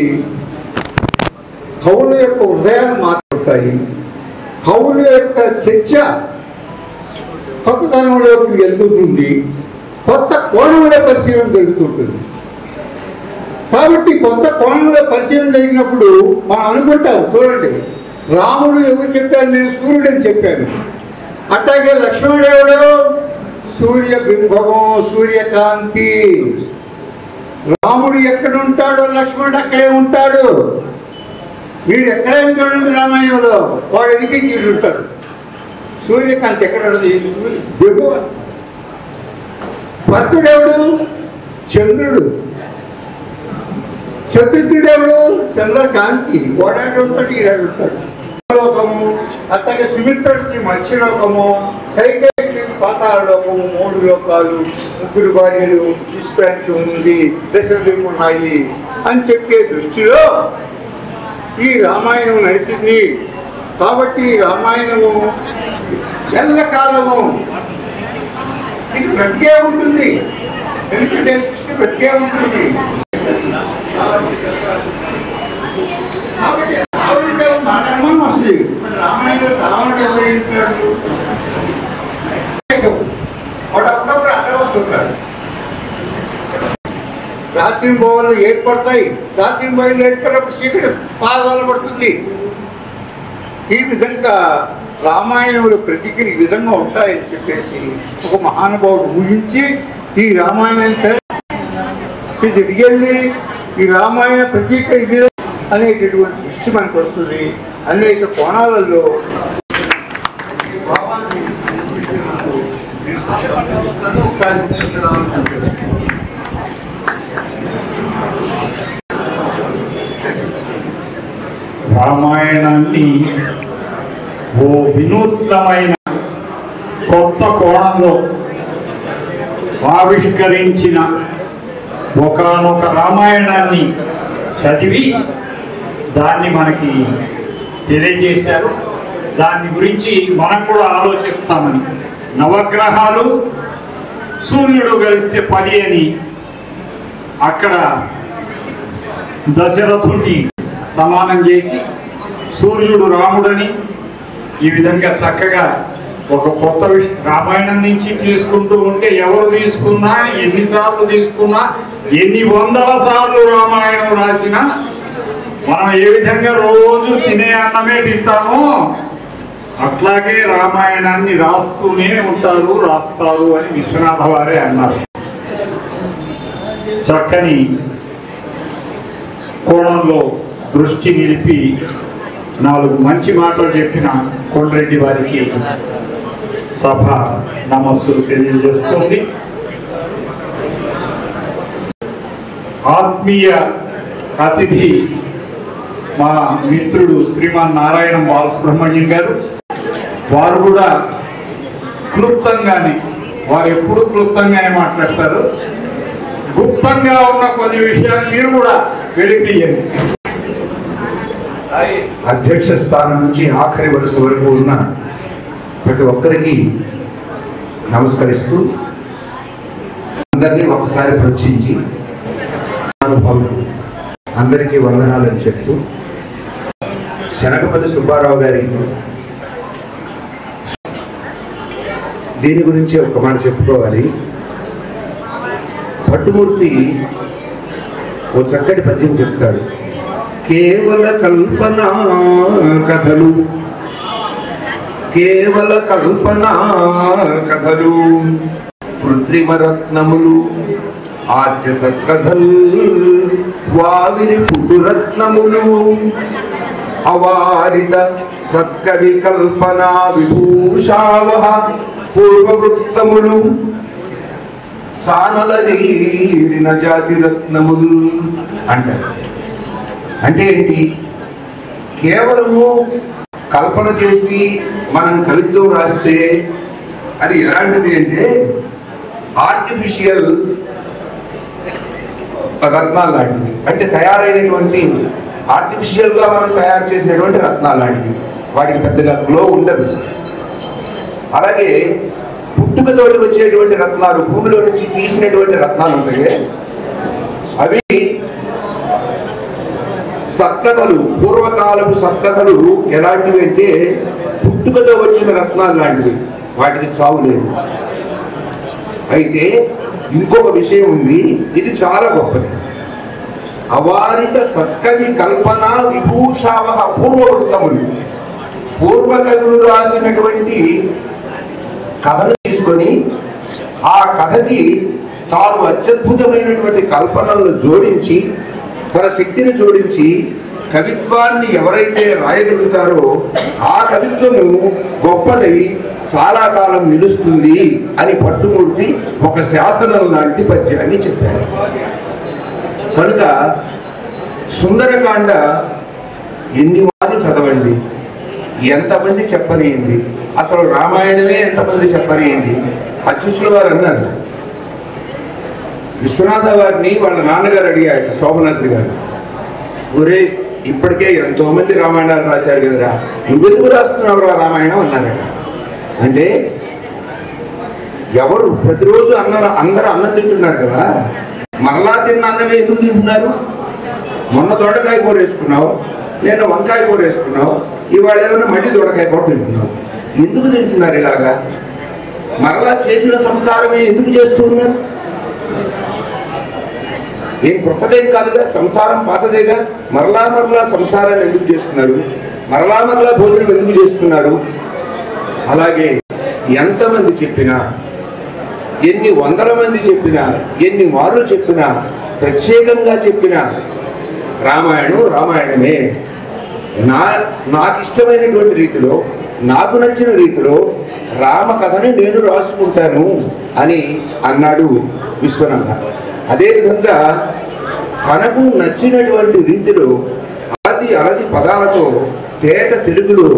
కవుల యొక్క హృదయాలు మాట్లాడతాయి. కవుల యొక్క చర్చ కొత్తతనంలోకి వెళ్తుంటుంది, కొత్త కోణంలో పరిశీలన జరుగుతుంటుంది. కాబట్టి కొత్త కోణంలో పరిశీలన జరిగినప్పుడు మనం అనుకుంటాం, చూడండి రాముడు ఎవరు చెప్పాను? నేను సూర్యుడు అని చెప్పాను. అట్లాగే లక్ష్మణుడు ఎవడు? సూర్యబింబము, సూర్యకాంతి. రాముడు ఎక్కడ ఉంటాడో లక్ష్మణుడు అక్కడే ఉంటాడు. మీరు ఎక్కడే ఉంటాడు రామాయణంలో, వాడు ఎదిగి ఉంటాడు. సూర్యకాంతి ఎక్కడ బింబు. భర్తుడెవడు? చంద్రుడు. చతుర్థుడెవడు? చంద్రకాంతి. వాడాడు ఉంటాడు, ఈడాడు ఉంటాడు. లోకము, అట్లాగే సుమిత్రుడికి మత్స్యలోకము, కైకేయికి పాతాళ లోకము, 3 లోకాలు, 3 భార్యలు, విశ్వానికి ఉంది, దశరథుడికి ఉన్నాయి అని చెప్పే దృష్టిలో ఈ రామాయణం నడిచింది. కాబట్టి ఈ రామాయణము ఎల్లకాలము ఇది బ్రతికే ఉంటుంది. ఎందుకంటే సృష్టి బ్రతికే ఉంటుంది. కాబట్టి రావణుడు మాట్లాడమని వస్తుంది. రామాయణంలో రావణుడు ఎవరు ఏంటాడు? వాడు అప్పుడప్పుడు అడ్డ వస్తుంటాడు. రాత్రి బోవలు ఏర్పడతాయి. రాత్రి బోయలు ఏర్పడినప్పుడు చీకటి పాదాలు పడుతుంది. ఈ విధంగా రామాయణంలో ప్రతిక్రియ ఈ విధంగా ఉంటాయని చెప్పేసి ఒక మహానుభావుడు ఊహించి ఈ రామాయణాన్ని తిరిగెళ్ళి ఈ రామాయణ ప్రతీక అనేటటువంటి దృష్టి మనకు వస్తుంది. అనేక కోణాలలో రామాయణాన్ని ఓ వినూత్నమైన కొత్త కోణంలో ఆవిష్కరించిన ఒకానొక రామాయణాన్ని చదివి దాన్ని మనకి తెలియజేశారు. దాని గురించి మనం కూడా ఆలోచిస్తామని. నవగ్రహాలు సూర్యుడు కలిస్తే 10 అని అక్కడ దశరథుడిని సమానం చేసి సూర్యుడు రాముడని ఈ విధంగా చక్కగా ఒక కొత్త విషయం రామాయణం నుంచి తీసుకుంటూ ఉంటే ఎవరు తీసుకున్నా, ఎన్నిసార్లు తీసుకున్నా, ఎన్ని 100 సార్లు రామాయణం రాసినా మనం ఏ విధంగా రోజు తినే అన్నమే తింటామో అట్లాగే రామాయణాన్ని రాస్తూనే ఉంటారు, రాస్తారు అని విశ్వనాథ వారే అన్నారు. చక్కని కోణంలో దృష్టి నిలిపి 4 మంచి మాటలు చెప్పిన కొండ్రెడ్డి వారికి సభ నమస్సులు తెలియజేస్తుంది. ఆత్మీయ అతిథి మా మిత్రుడు శ్రీమాన్ నారాయణ బాలసుబ్రహ్మణ్యం గారు. వారు కూడా క్లుప్తంగానే, వారు ఎప్పుడూ క్లుప్తంగానే మాట్లాడతారు. గుప్తంగా ఉన్న కొన్ని విషయాలు మీరు కూడా వెలికితీయండి. అధ్యక్ష స్థానం నుంచి ఆఖరి వరుస వరకు ఉన్న ప్రతి ఒక్కరికి నమస్కరిస్తూ అందరినీ ఒకసారి పరీక్షించి అనుభవం అందరికీ వందనాలని చెప్తూ శనగపతి సుబ్బారావు గారి దీని గురించి ఒక మాట చెప్పుకోవాలి. పట్టుమూర్తి ఓ చక్కటి పద్యం చెప్తాడు. కేవల కల్పనా కథలు, కేవల కల్పనా కథలు, కృత్రిమ రత్నములు, ఆర్య సత్కథల్, వావిరి పుట్టురత్నములు, అవారిత సత్కవి కల్పనా విభూషావహ పూర్వవృత్తములు, సానలదీరిన జాతి రత్నములు అంటారు. అంటే ఏంటి? కేవలము కల్పన చేసి మనం కవిత్వం రాస్తే అది ఎలాంటిది అంటే ఆర్టిఫిషియల్ రత్నాలు లాంటివి. అంటే తయారైనటువంటి ఆర్టిఫిషియల్ గా మనం తయారు చేసినటువంటి రత్నాలు లాంటివి. వాటికి పెద్దగా గ్లో ఉండదు. అలాగే పుట్టుకతోటి వచ్చేటువంటి రత్నాలు, భూమిలో నుంచి తీసినటువంటి రత్నాలు ఉంటాయి, అవి సత్కథలు, పూర్వకాలపు సత్కథలు ఎలాంటివి అంటే పుట్టుకతో వచ్చిన రత్నాలు లాంటివి, వాటికి చావు లేదు. అయితే ఇంకొక విషయం ఉంది, ఇది చాలా గొప్పది. అవారిత సత్కవి కల్పన విభూషావహ పూర్వవృత్తములు. పూర్వకవులు రాసినటువంటి కథను తీసుకొని ఆ కథకి తాను అత్యద్భుతమైనటువంటి కల్పనలను జోడించి, తన శక్తిని జోడించి కవిత్వాన్ని ఎవరైతే రాయగలుగుతారో ఆ కవిత్వము గొప్పదై చాలా కాలం నిలుస్తుంది అని పట్టుమూర్తి ఒక శాసనం లాంటి పద్యాన్ని చెప్పారు. కనుక సుందరకాండ ఎన్ని మార్లు చదవండి, ఎంతమంది చెప్పనియండి, అసలు రామాయణమే ఎంతమంది చెప్పనియండి. అచ్యుతుల వారు అన్నారు, విశ్వనాథ వారిని వాళ్ళ నాన్నగారు అడిగాడు, శోభనాథుడి గారు, ఒరే ఇప్పటికే ఎంతో మంది రామాయణాలు రాశారు కదరా, నువ్వెందుకు రాస్తున్నావురా రామాయణం అన్నారట. అంటే ఎవరు ప్రతిరోజు అందరూ అన్నం తింటున్నారు కదా, మరలా తిన్న అన్నమే ఎందుకు తింటున్నారు? మొన్న దొండకాయ కూర వేసుకున్నావు, నేను వంకాయ కూర వేసుకున్నావు, ఇవాళ ఏమైనా మళ్ళీ దొండకాయ కూర తింటున్నావు. ఎందుకు తింటున్నారు ఇలాగా? మరలా చేసిన సంసారమే ఎందుకు చేస్తూ ఉన్నారు? ఏం కొత్తదేం కాదుగా, సంసారం పాతదేగా. మరలా మరలా సంసారాన్ని ఎందుకు చేస్తున్నారు? మరలా మరలా భోజనం ఎందుకు చేస్తున్నారు? అలాగే ఎంతమంది చెప్పినా, ఎన్ని వందల మంది చెప్పినా, ఎన్ని మార్లు చెప్పినా, ప్రత్యేకంగా చెప్పినా రామాయణం రామాయణమే. నాకు ఇష్టమైనటువంటి రీతిలో, నాకు నచ్చిన రీతిలో రామ కథని నేను రాసుకుంటాను అని అన్నాడు విశ్వనాథ. అదేవిధంగా తనకు నచ్చినటువంటి రీతిలో అరది పదాలతో తేట తెలుగులో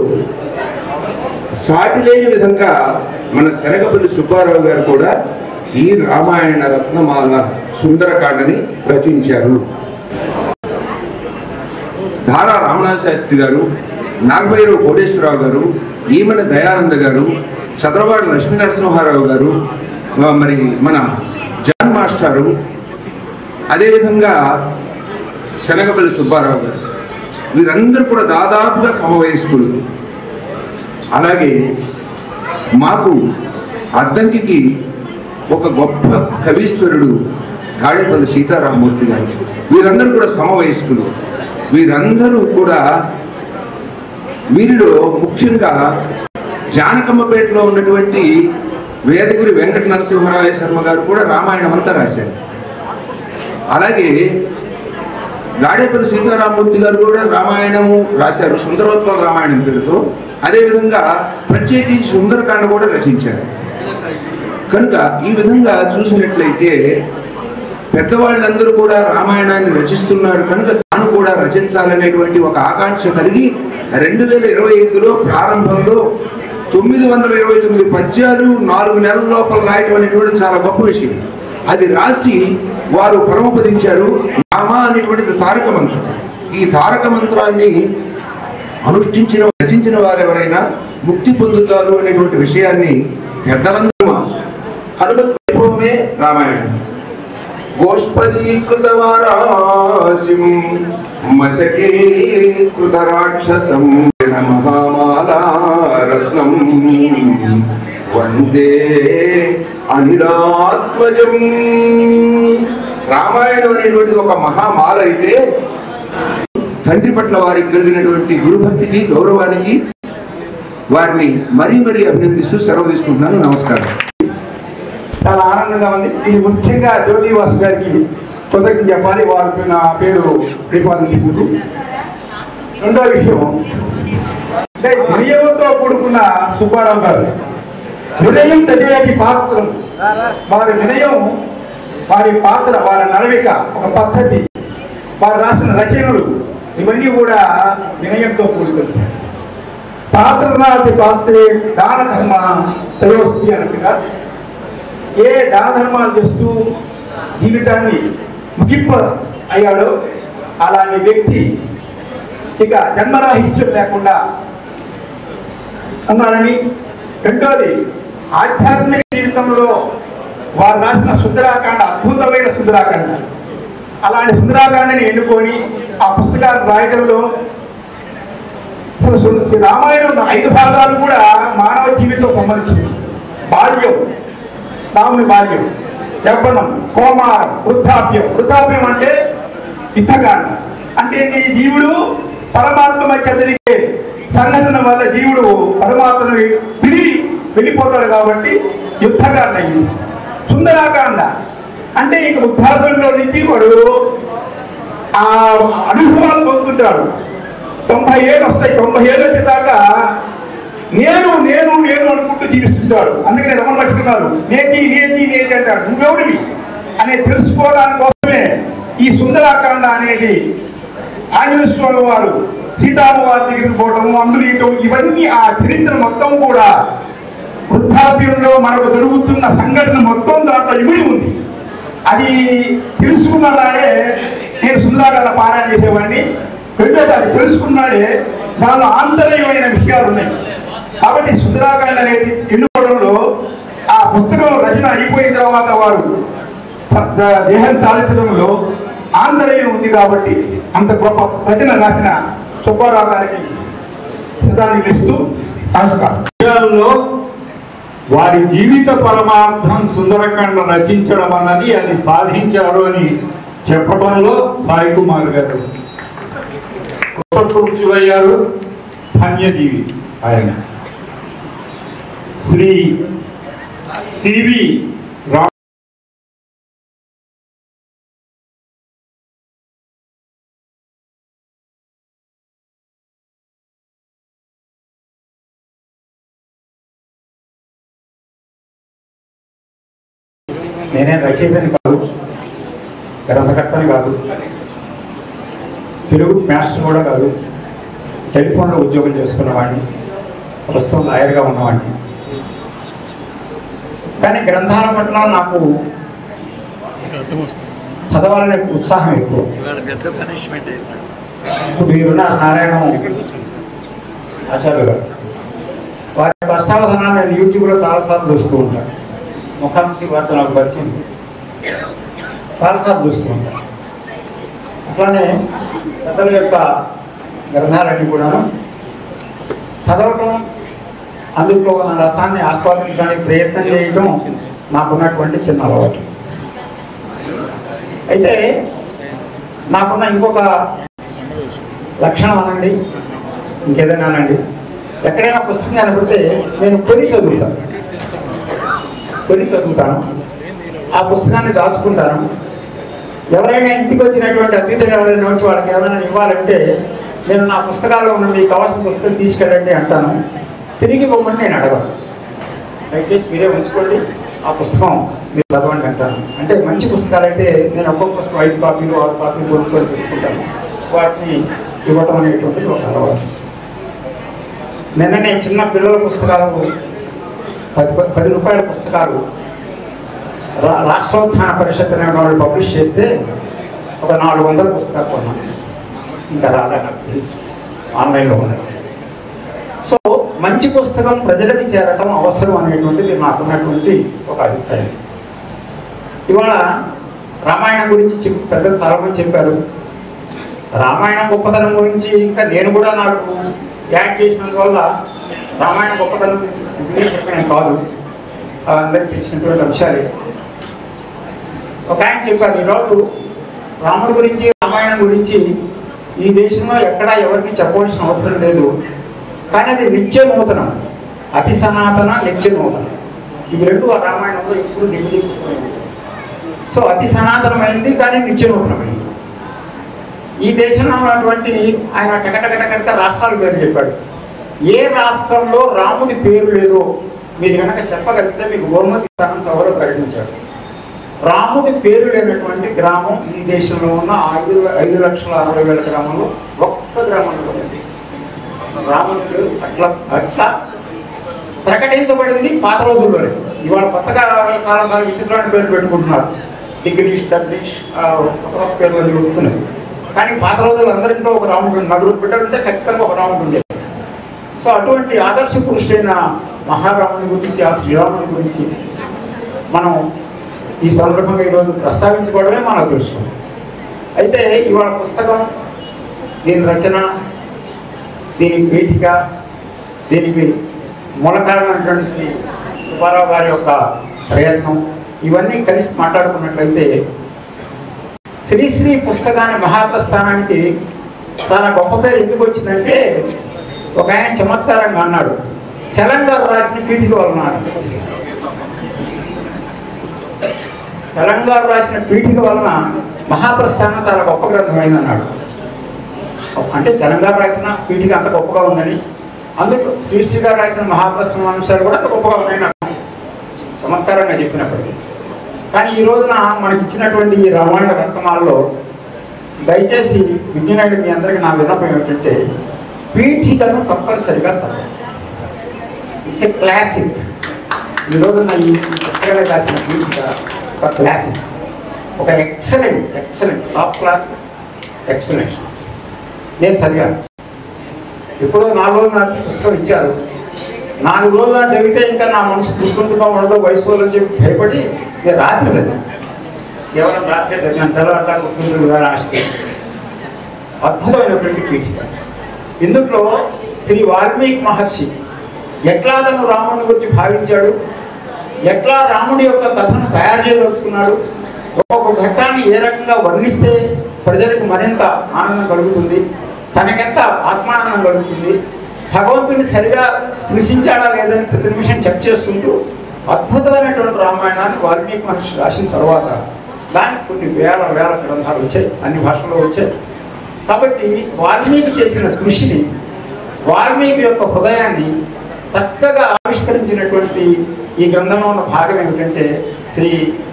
సాటి లేని విధంగా మన శనగపల్లి సుబ్బారావు గారు కూడా ఈ రామాయణ రత్నమాల సుందరకాండని రచించారు. ధారా రామనాథ శాస్త్రి గారు, నాగభైరవ కోటేశ్వరరావు గారు, ఈమన దయానంద గారు, చంద్రవాడ లక్ష్మీనరసింహారావు గారు, మరి మన జాన్ మాస్టారు, అదేవిధంగా శనగపల్లి సుబ్బారావు గారు, వీరందరూ కూడా దాదాపుగా సమవయస్కులు. అలాగే మాకు అద్దంకి ఒక గొప్ప కవీశ్వరుడు గాడేపల్లి సీతారామమూర్తి గారు, వీరందరూ కూడా సమవయస్కులు. వీరందరూ కూడా వీరిలో ముఖ్యంగా జానకమ్మపేటలో ఉన్నటువంటి వేదగిరి వెంకట నరసింహరాయ శర్మ గారు కూడా రామాయణం అంతా రాశారు. అలాగే గాడేపల్లి సీతారామమూర్తి గారు కూడా రామాయణము రాశారు, సుందరోత్పల రామాయణం పేరుతో. అదేవిధంగా ప్రత్యేకించి సుందరకాండ కూడా రచించారు. కనుక ఈ విధంగా చూసినట్లయితే పెద్దవాళ్ళందరూ కూడా రామాయణాన్ని రచిస్తున్నారు కనుక తాను కూడా రచించాలనేటువంటి ఒక ఆకాంక్ష కలిగి 2025లో ప్రారంభంలో 929 పద్యాలు 4 నెలల లోపల రాయటం అనేటువంటి చాలా గొప్ప విషయం. అది రాసి వారు పరమపదించారు. రామ అనేటువంటిది తారక మంత్రం. ఈ తారక మంత్రాన్ని రచించిన వారు ఎవరైనా ముక్తి పొందుతారు అనేటువంటి విషయాన్ని పెద్దలందరూ హనుమత్ వైభవమే రామాయణం. గోష్పదీకృతవారాసిం మశకే కృత రాక్షసం మహామాలారత్నం వందే అనిలాత్మజం. రామాయణం అనేటువంటిది ఒక మహామాల అయితే తండ్రి పట్ల వారికి కలిగినటువంటి గురుభక్తికి గౌరవానికి వారిని మరీ మరీ అభినందిస్తూ సెలవు తీసుకుంటున్నాను. నమస్కారం. చాలా ఆనందంగా ఉంది. ఇది ముఖ్యంగా జ్యోతివాసు గారికి కృతజ్ఞత చెప్పాలి, వారి నా పేరు ప్రతిపాదించుకుంటూ. రెండో విషయం అంటే వినయంతో కూడుకున్న సుబ్బారావు గారు. వినయం తెలియని పాత్రం, వారి వినయం, వారి పాత్ర, వారి నడవిక, ఒక పద్ధతి, వారు రాసిన రచనలు ఇవన్నీ కూడా వినయంతో కూడుకుంది. పాత్రనాటి పాత్రే దాన ధర్మ తయోస్తి అనగా ఏ దాన ధర్మాలు చేస్తూ జీవితాన్ని ముగింప అయ్యాడో అలాంటి వ్యక్తి ఇక జన్మరాహిత్యం లేకుండా ఉన్నారని. రెండోది ఆధ్యాత్మిక జీవితంలో వారు రాసిన సుందరాకాండ అద్భుతమైన సుందరాకాండ. అలాంటి సుందరాకాండని ఎన్నుకొని ఆ పుస్తకాలు రాయడంలో రామాయణం 5 భాగాలు కూడా మానవ జీవితం సంబంధించింది. బాల్యం, రాముని బాల్యం, యవ్వనం, సోమారం, వృద్ధాప్యం. వృద్ధాప్యం అంటే యుద్ధకాండ. అంటే ఈ జీవుడు పరమాత్మ మధ్య జరిగే సంఘటన వల్ల జీవుడు పరమాత్మను వెళ్ళిపోతాడు కాబట్టి యుద్ధకాండ అయింది. సుందరాకాండ అంటే ఇక వృద్ధాప్యంలో నుంచి వాడు ఆ అనుభవాలు పొందుతుంటాడు. 90 ఏళ్ళు వస్తాయి. 90 ఏళ్ళు వచ్చేదాకా నేను నేను నేను అనుకుంటూ జీవిస్తుంటాడు. అందుకనే రమణ పట్టుకున్నారు, నేతి నేతి నేతి అంటాడు. నువ్వెవడివి అనే తెలుసుకోవడానికి కోసమే ఈ సుందరాకాండ అనేది ఆంజనేయ స్వామి వారు సీతామ్మవారి దగ్గరికి పోవటము, అందులో ఇవన్నీ ఆ చరిత్ర మొత్తం కూడా వృద్ధాప్యంలో మనకు జరుగుతున్న సంఘటన మొత్తం దాంట్లో ఇమిడి ఉంది. అది తెలుసుకున్న నాడే నేను సుందరాకాండ పారాయణ చేసేవాడిని. రెండోసారి తెలుసుకున్నాడే దానిలో ఆంతర్యమైన విషయాలు ఉన్నాయి. కాబట్టి సుందరాకాండ అనేది ఎన్నుకోవడంలో ఆ పుస్తకం రచన అయిపోయిన తర్వాత వారు దేహం చాలించడంలో ఆంతర్యం ఉంది. కాబట్టి అంత గొప్ప రచన రాసిన సుబ్బారావు గారికి శ్రద్ధాంజలి ఇస్తూ నమస్కారం. వారి జీవిత పరమార్థం సుందరకాండ రచించడం అన్నది అది సాధించారు అని చెప్పడంలో సాయి కుమార్ గారు కృతకృత్యులయ్యారు. ధన్యజీవి ఆయన. శ్రీ సివి నేనే రచయితని కాదు, గ్రంథకర్తని కాదు, తెలుగు మాస్టర్ కూడా కాదు. టెలిఫోన్లో ఉద్యోగం చేసుకున్నవాడిని, ప్రస్తుతం లాయర్గా ఉన్నవాడిని. కానీ గ్రంథాల పట్ల నాకు చదవాలనే ఉత్సాహం ఎక్కువ. ఇప్పుడు మీరున్న నారాయణ ఆచార్య గారు వారి కష్టావధానాలు నేను యూట్యూబ్లో చాలాసార్లు చూస్తూ ఉంటాను. ముఖాముఖి వార్త నాకు పరిచయం చాలాసార్లు చూస్తూ ఉంటాను. అట్లానే పెద్దల యొక్క గ్రంథాలన్నీ కూడా చదవటం, అందులో ఉన్న రసాన్ని ఆస్వాదించడానికి ప్రయత్నం చేయటం నాకున్నటువంటి చిన్న అలవాటు. అయితే నాకున్న ఇంకొక లక్షణం అనండి, ఇంకేదైనా అనండి, ఎక్కడైనా పుస్తకం కనబడితే నేను కొని చదువుతాను. ఆ పుస్తకాన్ని దాచుకుంటాను. ఎవరైనా ఇంటికి వచ్చినటువంటి అతిథులు ఎవరైనా వచ్చి వాళ్ళకి ఎవరైనా ఇవ్వాలంటే నేను నా పుస్తకాల్లో ఉన్న మీకు కావాల్సిన పుస్తకం తీసుకెళ్ళండి అంటాను. తిరిగి ఇవ్వమని నేను అడగను. దయచేసి మీరే ఉంచుకోండి, ఆ పుస్తకం మీరు చదవండి అంటాను. అంటే మంచి పుస్తకాలు అయితే నేను ఒక్కొక్క పుస్తకం 5 కాపీలు 6 కాపీలు కొనుక్కొని పెట్టుకుంటాను. వాటిని ఇవ్వటం అనేటువంటిది ఒక అలవాటు. నిన్ననే చిన్న పిల్లల పుస్తకాలు 10 రూపాయల పుస్తకాలు రాష్ట్రోత్థాన పరిషత్ అనే వాళ్ళు పబ్లిష్ చేస్తే ఒక 400 పుస్తకాలు కొన్నాను. ఇంకా రాలే, నాకు తెలుసు, ఆన్లైన్లో ఉన్నాయి. సో మంచి పుస్తకం ప్రజలకు చేరటం అవసరం అనేటువంటిది నాకున్నటువంటి ఒక అభిప్రాయం. ఇవాళ రామాయణం గురించి పెద్దలు చాలామంది చెప్పారు. రామాయణం గొప్పతనం గురించి ఇంకా నేను కూడా నాకు యాడ్ చేసినందువల్ల రామాయణ గొప్పతనం చెప్పడం కాదు. అందరికి తెలిసినటువంటి అంశాలే. ఒక ఆయన చెప్పారు, ఈరోజు రాముడి గురించి రామాయణం గురించి ఈ దేశంలో ఎక్కడా ఎవరికి చెప్పవలసిన అవసరం లేదు, కానీ అది నిత్య నూతనం, అతి సనాతన నిత్య నూతనం. ఇవి రెండు ఆ రామాయణంలో ఎప్పుడు నిమిడిపోయింది. సో అతి సనాతనమైంది కానీ నిత్య నూతనమైంది. ఈ దేశంలో ఉన్నటువంటి ఆయన టకటకటక రాష్ట్రాల పేరు చెప్పాడు. ఏ రాష్ట్రంలో రాముడి పేరు లేదో మీరు కనుక చెప్పగలిగితే మీకు బహుమతి స్థానం సభలో ప్రకటించాడు. రాముడి పేరు లేనటువంటి గ్రామం ఈ దేశంలో ఉన్న 5,60,000 గ్రామంలో ఒక్క గ్రామంలో ఉంది. రాముడి పేరు అట్లా అట్లా ప్రకటించబడింది పాత రోజుల్లోనే. ఇవాళ కొత్తగా కాలంలో విచిత్రమైన పేర్లు పెట్టుకుంటున్నారు, డిగ్రీష్ డగ్రీష్ కొత్త పేర్లు వస్తున్నాయి. కానీ పాత రోజుల్లో అందరింట్లో ఒక రాముడు, నలుగురు బిడ్డలు ఉంటే ఖచ్చితంగా ఒక రాముడు ఉండేది. సో అటువంటి ఆదర్శ పురుషుడైన మహారాముడి గురించి, ఆ శ్రీరాముడి గురించి మనం ఈ సందర్భంగా ఈరోజు ప్రస్తావించుకోవడమే మన అదృష్టం. అయితే ఇవాళ పుస్తకం, దీని రచన, దీని పీఠిక, దీనికి మూల కారణమైనటువంటి శ్రీ సుబ్బారావు గారి యొక్క ప్రయత్నం, ఇవన్నీ కలిసి మాట్లాడుకున్నట్లయితే శ్రీశ్రీ పుస్తకాన్ని మహాత్మ స్థానానికి చాలా గొప్ప పేరు ఎందుకు వచ్చిందంటే, ఒక ఆయన చమత్కారంగా అన్నాడు, తెలంగాణ రాసిన పీఠిక వలన, తెలంగాణ రాసిన పీఠిక వలన మహాప్రస్థానం చాలా గొప్ప గ్రంథమైంది అన్నాడు. అంటే తెలంగాణ రాసిన పీఠిక అంత గొప్పగా ఉందని, అందుకు శ్రీశ్రీ గారు రాసిన మహాప్రస్థానం అంశాలు కూడా అంత గొప్పగా ఉన్నాయని చమత్కారంగా చెప్పినప్పటికీ. కానీ ఈ రోజున మనకి ఇచ్చినటువంటి ఈ రామాయణ రత్నమాలలో దయచేసి విజ్ఞానుడు మీ అందరికీ నా విన్నపం ఏమిటంటే, పీఠికను తప్పనిసరిగా చదవండి. It's a classic. ఈ రోజున ఈ పుస్తకాలు రాసిన పీఠిక ఒక క్లాసిక్, ఒక ఎక్సలెంట్ టాప్ క్లాస్ ఎక్స్ప్లెనేషన్. నేను చదివాను. ఎప్పుడో 4 రోజులు నాకు పుస్తకం ఇచ్చారు. 4 రోజులు చదివితే ఇంకా నా మనసు గుర్తుంటుగా ఉండదు వయసు అని చెప్పి భయపడి నేను రాత్రి చదివాను. కేవలం రాత్రి చదివాను, తర్వాత గుర్తుంటుంది కానీ ఆశకి. అద్భుతమైనటువంటి పీఠిక. ఇందులో శ్రీ వాల్మీకి మహర్షి ఎట్లా తను రాముడి గురించి భావించాడు, ఎట్లా రాముడి యొక్క కథను తయారు చేయదలుచుకున్నాడు, ఒక్కొక్క ఘట్టాన్ని ఏ రకంగా వర్ణిస్తే ప్రజలకు మరింత ఆనందం కలుగుతుంది, తనకెంత ఆత్మానందం కలుగుతుంది, భగవంతుని సరిగా స్పృశించాడా లేదని ప్రతి నిమిషం చెక్ చేసుకుంటూ అద్భుతమైనటువంటి రామాయణాన్ని వాల్మీకి మహర్షి రాసిన తర్వాత దానికి కొన్ని వేల గ్రంథాలు వచ్చాయి, అన్ని భాషల్లో వచ్చాయి. కాబట్టి వాల్మీకి చేసిన కృషిని, వాల్మీకి యొక్క హృదయాన్ని చక్కగా ఆవిష్కరించినటువంటి ఈ గ్రంథంలో ఉన్న భాగం ఏమిటంటే శ్రీ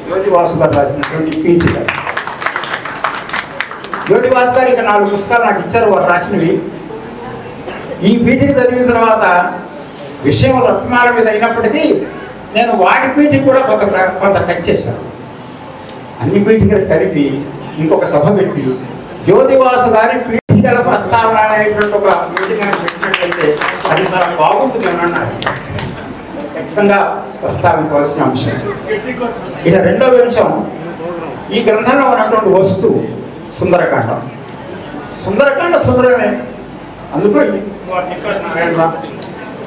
జ్యోతివాసు గారు రాసినటువంటి పీఠిక. జ్యోతివాసు గారు ఇంకా 4 పుస్తకాలు నాకు ఇచ్చారు, వారు రాసినవి. ఈ పీఠిక చదివిన తర్వాత విషయం రత్నాల మీద అయినప్పటికీ నేను వాటి పీఠిక కూడా కొంత టచ్ చేశాను. అన్ని పీఠికలు కలిపి ఇంకొక సభ పెట్టి జ్యోతివాసు గారి పీఠికల ప్రస్తావన అనేటువంటి ఒక మీటింగ్ పెట్టినట్లయితే అది చాలా బాగుంటుంది అని అన్నారు. ఖచ్చితంగా ప్రస్తావించవలసిన అంశం. ఇక రెండవ అంశం, ఈ గ్రంథంలో ఉన్నటువంటి వస్తువు సుందరకాండ. సుందరకాండ సుందరమే. అందులో నారాయణ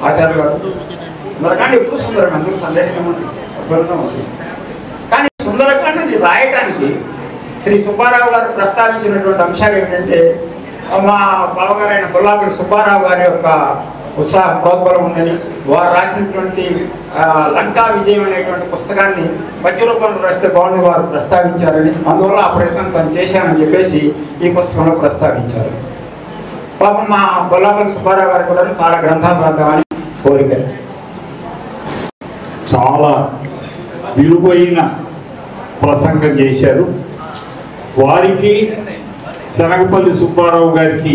ఆచార్య గారు సుందరకాండ ఎప్పుడు సుందరమే, అందులో సందేహం ఏముంది, అద్భుతం ఉంది. కానీ సుందరకాండని రాయటానికి శ్రీ సుబ్బారావు గారు ప్రస్తావించినటువంటి అంశాలు ఏమిటంటే, మా బావగారైన కొల్లాపల్లి సుబ్బారావు గారి యొక్క ఉత్సాహ ప్రోద్బలం ఉందని, వారు రాసినటువంటి లంకా విజయం అనేటువంటి పుస్తకాన్ని పద్య రూపంలో రాస్తే బాగుంది వారు ప్రస్తావించారని, అందువల్ల ఆ ప్రయత్నం తను చేశానని చెప్పేసి ఈ పుస్తకంలో ప్రస్తావించారు. పాపం మా కొల్లాపల్లి సుబ్బారావు గారు కూడా చాలా గ్రంథాలు రాద్దామని కోరిక. చాలా విలువైన ప్రసంగం చేశారు. వారికి శనగపల్లి సుబ్బారావు గారికి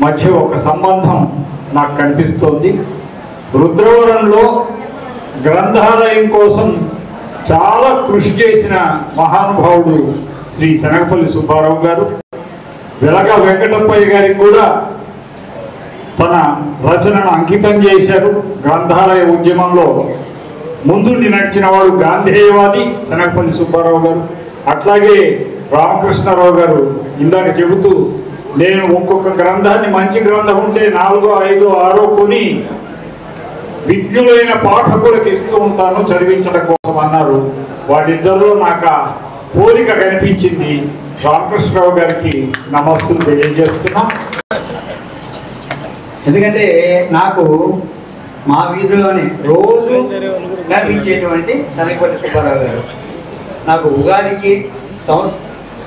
మధ్య ఒక సంబంధం నాకు కనిపిస్తోంది. రుద్రవరంలో గ్రంథాలయం కోసం చాలా కృషి చేసిన మహానుభావుడు శ్రీ శనగపల్లి సుబ్బారావు గారు. వెలగా వెంకటప్పయ్య గారికి కూడా తన రచనను అంకితం చేశారు. గ్రంథాలయ ఉద్యమంలో ముందుండి నడిచిన వాడు గాంధేయవాది శనగపల్లి సుబ్బారావు గారు. అట్లాగే రామకృష్ణారావు గారు ఇందాక చెబుతూ, నేను ఒక్కొక్క గ్రంథాన్ని మంచి గ్రంథం ఉంటే 4, 5, 6 కొని విజ్ఞులైన పాఠకులకు ఇస్తూ ఉంటాను చదివించడం కోసం అన్నారు. వాళ్ళిద్దరిలో నాకు ఆ పోలిక కనిపించింది. రామకృష్ణరావు గారికి నమస్సులు తెలియజేస్తున్నా. ఎందుకంటే నాకు మా వీధిలోనే రోజు కనిపించేటువంటి తనపల్లి సుబ్బారావు గారు నాకు ఉగాదికి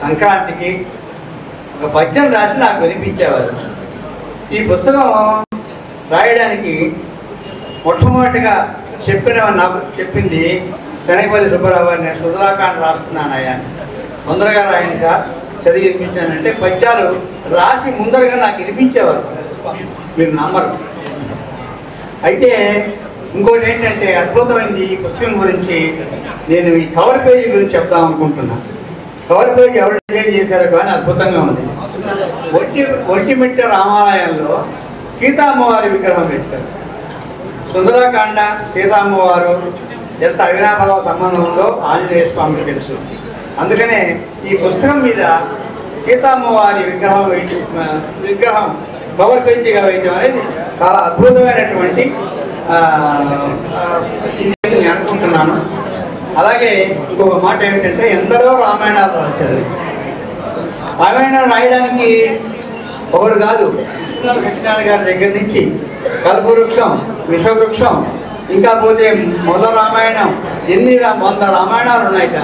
సంక్రాంతికి ఒక పద్యం రాసి నాకు వినిపించేవారు. ఈ పుస్తకం రాయడానికి మొట్టమొదటిగా నాకు చెప్పింది శనగపల్లి సుబ్బారావు గారు, నేను సుందరాకాండ రాస్తున్నానయ్యా, తొందరగా రాయండి సార్, చదివి వినిపించానంటే పద్యాలు రాసి ముందరగా నాకు వినిపించేవారు. మీరు నమ్మరు. అయితే ఇంకోటి ఏంటంటే అద్భుతమైంది ఈ పుస్తకం గురించి నేను ఈ కవర్ పేజీ గురించి చెప్దాం అనుకుంటున్నా. కవర్ పేజీ ఎవరు డిజైన్ చేశారో కానీ అద్భుతంగా ఉంది. ఒట్టిమిట్ట రామాలయంలో సీతామ్మవారి విగ్రహం వేశారు. సుందరకాండ సీతామ్మవారు ఎంత అవినాభావ సంబంధం ఉందో ఆంజనేయ స్వామికి తెలుసు. అందుకనే ఈ పుస్తకం మీద సీతామ్మవారి విగ్రహం కవర్ పేజీగా వేయటం అనేది చాలా అద్భుతమైనటువంటి ఇది నేను అనుకుంటున్నాను. అలాగే ఇంకొక మాట ఏమిటంటే ఎందరో రామాయణాలు రాశారు. రామాయణం రాయడానికి ఒకరు కాదు, కృష్ణనాథ గారి దగ్గర నుంచి కల్పవృక్షం, విషవృక్షం, ఇంకా పోతే మొదల రామాయణం, 100 రామాయణాలు ఉన్నాయట.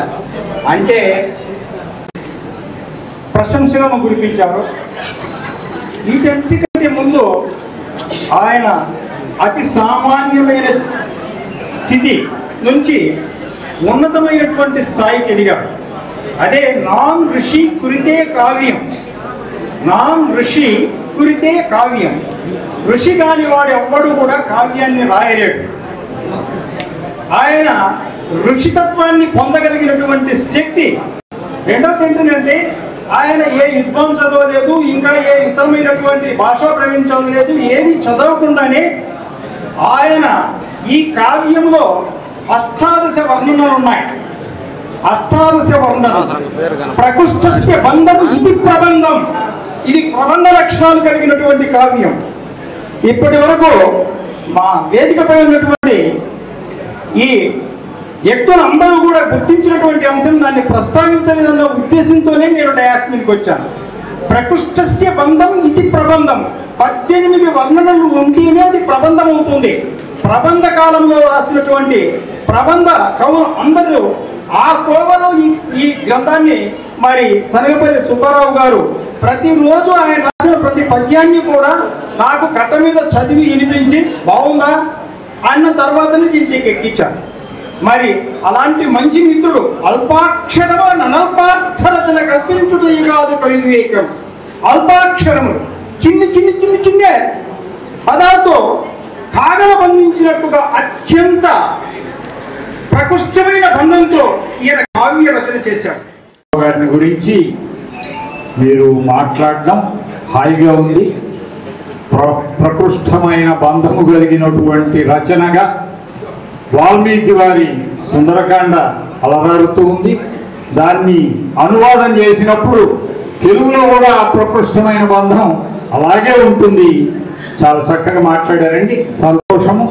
అంటే ప్రశంసలను కురిపించారు. వీటన్నిటికంటే ముందు ఆయన అతి సామాన్యమైన స్థితి నుంచి ఉన్నతమైనటువంటి స్థాయికి ఎదిగాడు. అదే నాన్ ఋషి కురితే కావ్యం. నాన్ ఋషి కురితే కావ్యం. ఋషి కాని వాడు ఎవ్వడు కూడా కావ్యాన్ని రాయలేడు. ఆయన ఋషితత్వాన్ని పొందగలిగినటువంటి శక్తి. రెండవది ఏంటంటే ఆయన ఏ యుద్ధం చదవలేదు, ఇంకా ఏ ఇతరమైనటువంటి భాషా ప్రవీణ్యం చదవలేదు, ఏది చదవకుండానే ఆయన ఈ కావ్యంలో 18 వర్ణనలు ఉన్నాయి. 18 వర్ణనలు. ప్రకృష్టస్య బంధం ఇది ప్రబంధం. ఇది ప్రబంధ లక్షణాలు కలిగినటువంటి కావ్యం. ఇప్పటి వరకు మా వేదికపై ఉన్నటువంటి ఈ వ్యక్తులందరూ కూడా గుర్తించినటువంటి అంశం దాన్ని ప్రస్తావించలేదన్న ఉద్దేశంతోనే నేను డయాస్ మీదకి వచ్చాను. ప్రకృష్టస్య బంధం ఇది ప్రబంధం. 18 వర్ణనలు ఉంటేనే అది ప్రబంధం అవుతుంది. ప్రబంధ కాలంలో రాసినటువంటి ప్రబంధ కవులు అందరూ ఆ కోవలో ఈ గ్రంథాన్ని మరి శనగపల్లి సుబ్బారావు గారు ప్రతిరోజు ఆయన రాసిన ప్రతి పద్యాన్ని కూడా నాకు కట్ట మీద చదివి వినిపించి బాగుందా అన్న తర్వాతనే దీనికి ఎక్కించాను. మరి అలాంటి మంచి మిత్రుడు అల్పాక్షరము అనల్పార్థ రచన కల్పించుట కాదు కవి వివేకం. అల్పాక్షరములు చిన్న పదాలతో కాగల బంధించినట్టుగా అత్యంత ప్రకృష్టమైన బంధంతో ఈయన కావ్య రచన చేశాడు. గారిని గురించి మీరు మాట్లాడడం హాయిగా ఉంది. ప్రకృష్టమైన బంధము కలిగినటువంటి రచనగా వాల్మీకి వారి సుందరకాండ అలరారుతూ ఉంది. దాన్ని అనువాదం చేసినప్పుడు తెలుగులో కూడా ప్రకృష్టమైన బంధం అలాగే ఉంటుంది. చాలా చక్కగా మాట్లాడారండి, సంతోషము.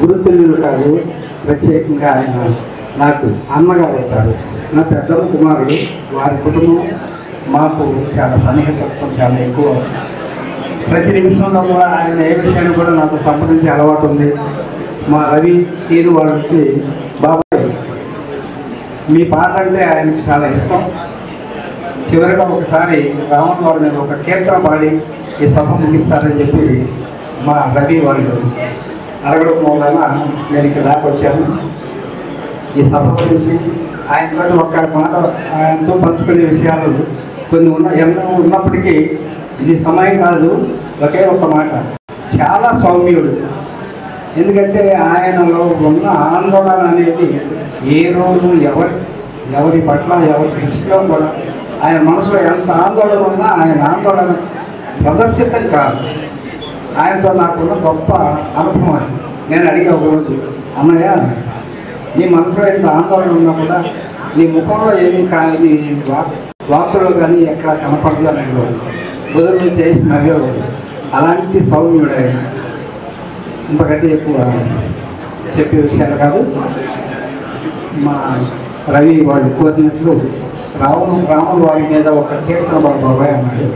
గురుతుల్యులు కాదు, ప్రత్యేకంగా ఆయన నాకు అన్నగారు అవుతారు. నా పెద్దమ్మ కుమారుడు, వారి కుటుంబం మాకు చాలా సన్నిహితత్వం చాలా ఎక్కువ. ప్రతి నిమిషంలో కూడా ఆయన ఏ విషయాన్ని కూడా నాతో సంప్రదించే అలవాటు ఉంది. మా రవి సీరు వాళ్ళకి బాబాయ్ మీ పాట అంటే ఆయనకి చాలా ఇష్టం. చివరిగా ఒకసారి రావణ్ వారు నేను ఒక కీర్తన పాడి ఈ సభ ముగిస్తారని చెప్పి మా రవి వాళ్ళు అడగడం వలన నేను ఇక్కడ దాకా వచ్చాను. ఈ సభ గురించి ఆయనతో ఒక్క మాట ఆయనతో పంచుకునే విషయాలు కొన్ని ఉన్నప్పటికీ ఇది సమయం కాదు. ఒకే ఒక మాట, చాలా సౌమ్యుడు. ఎందుకంటే ఆయనలో ఉన్న ఆందోళన అనేది ఏ రోజు ఎవరి పట్ల ఎవరి దృష్టిలో కూడా ఆయన మనసులో ఎంత ఆందోళన ఉన్నా ఆయన ఆందోళన ప్రదర్శితం కాదు. ఆయనతో నాకున్న గొప్ప అనుభవం. నేను అడిగే ఒకరోజు, అన్నయ్య నీ మనసులో ఎంత ఆందోళన ఉన్నా కూడా నీ ముఖంలో ఏమీ నీ వార్తలో కానీ ఎక్కడ కనపడదు అనేవాడు, బుధులు చేసి నవ్వేవాడు. అలాంటి సౌమ్యుడు ఆయన. ఇంతకంటే ఎక్కువ చెప్పే విషయాలు కాదు. మా రవి వాళ్ళు కోరినట్లు రాముల వాడి మీద ఒక కీర్తన బాబాయ్ అన్నాడు.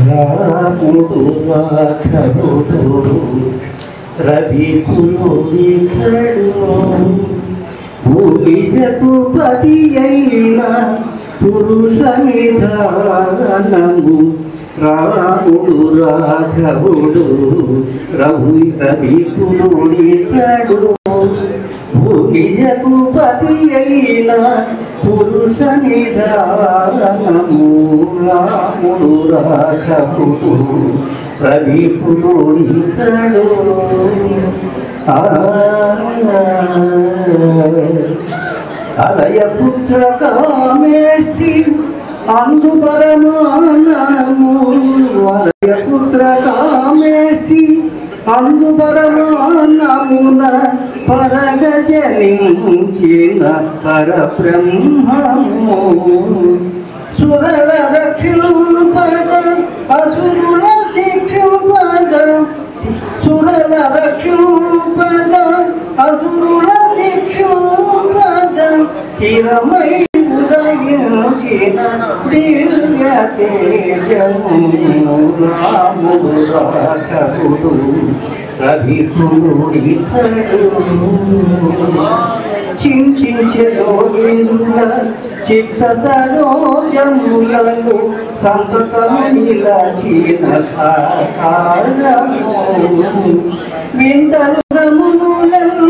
రాముడు రాఘవుడు రవికులుడితడు భూమిజకు పతి అయిన పురుష నిధానము. రాముడు రాఘవుడు రవికులుడితడు భూమిజకు పతి అయిన పురుష నిధానము. రాముడు రాఘవుడు రవికులుడితడు. అలయపుత్ర కామేష్టి అందు పరమానము. అలయపుత్ర కామేష్టి అందు పరమానమున పరగజనించిన పరబ్రహ్మము. సురల రక్షింపగ అసురుల శిక్షింపగ. సురల రక్షింపగ అసురుల శిక్షింపగ. హిరమై ఉదయించిన దివ్య తేజము. రాముడు రాఘవుడు రవికులుడితడు. చింతించెలో ఇంద్రుల చిత్త సరోజములను సంతతము నిలచిన సాకారము. వింతలుగములను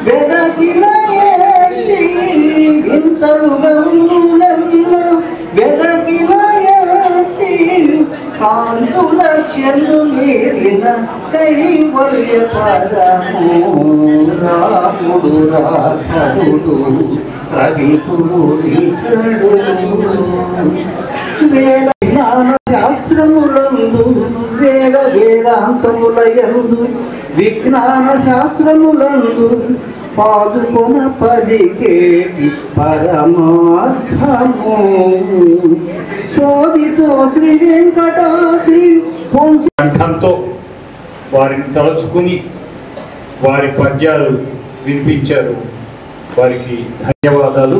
వెదకిన ఏంటి. వింతలుగములను వెదకిన ఏంటి. కాంతుల చెల్లు మీరిన కైవల్య పదము. రాముడు రాఘవుడు రవికులుడితడు. వేద జ్ఞాన శాస్త్రములందు వేద వేదాంతములయందు విజ్ఞాన శాస్త్రములందు పాదుకొన పలికేటి పరమార్థము. శోధితో శ్రీ వెంకటాద్రి కంఠంతో వారిని తలుచుకుని వారి పద్యాలు వినిపించారు. వారికి ధన్యవాదాలు.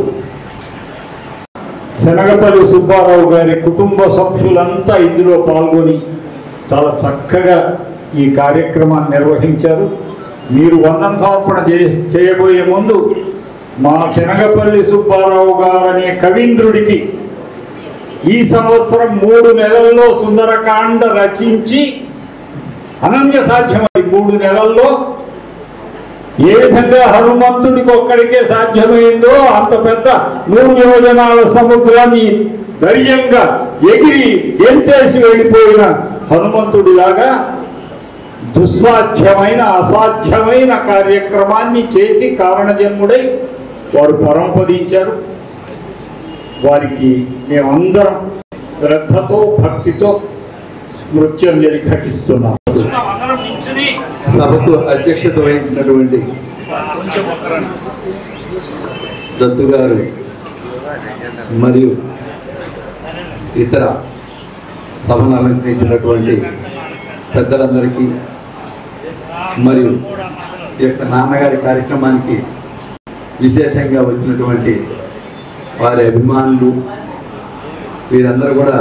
శనగపల్లి సుబ్బారావు గారి కుటుంబ సభ్యులంతా ఇందులో పాల్గొని చాలా చక్కగా ఈ కార్యక్రమాన్ని నిర్వహించారు. మీరు వందన సమర్పణ చేయబోయే ముందు మా శనగపల్లి సుబ్బారావు గారనే కవీంద్రుడికి ఈ సంవత్సరం 3 నెలల్లో సుందరకాండ రచించి అనన్య సాధ్యమై 3 నెలల్లో ఏ విధంగా హనుమంతుడికి ఒక్కడికే సాధ్యమైందో అంత పెద్ద 100 యోజనాల సముద్రాన్ని ధైర్యంగా ఎగిరి గెంతేసి వెళ్ళిపోయిన హనుమంతుడిలాగా దుస్సాధ్యమైన అసాధ్యమైన కార్యక్రమాన్ని చేసి కారణజన్ముడై వారు పరంపదించారు. వారికి మేమందరం శ్రద్ధతో భక్తితో నృత్యంజలి ఘటిస్తున్నాం. సభకు అధ్యక్షత వహించినటువంటి దత్తు గారు మరియు ఇతర సభను అలంకరించినటువంటి పెద్దలందరికీ మరియు ఈ యొక్క నాన్నగారి కార్యక్రమానికి విశేషంగా వచ్చినటువంటి వారి అభిమానులు వీరందరూ కూడా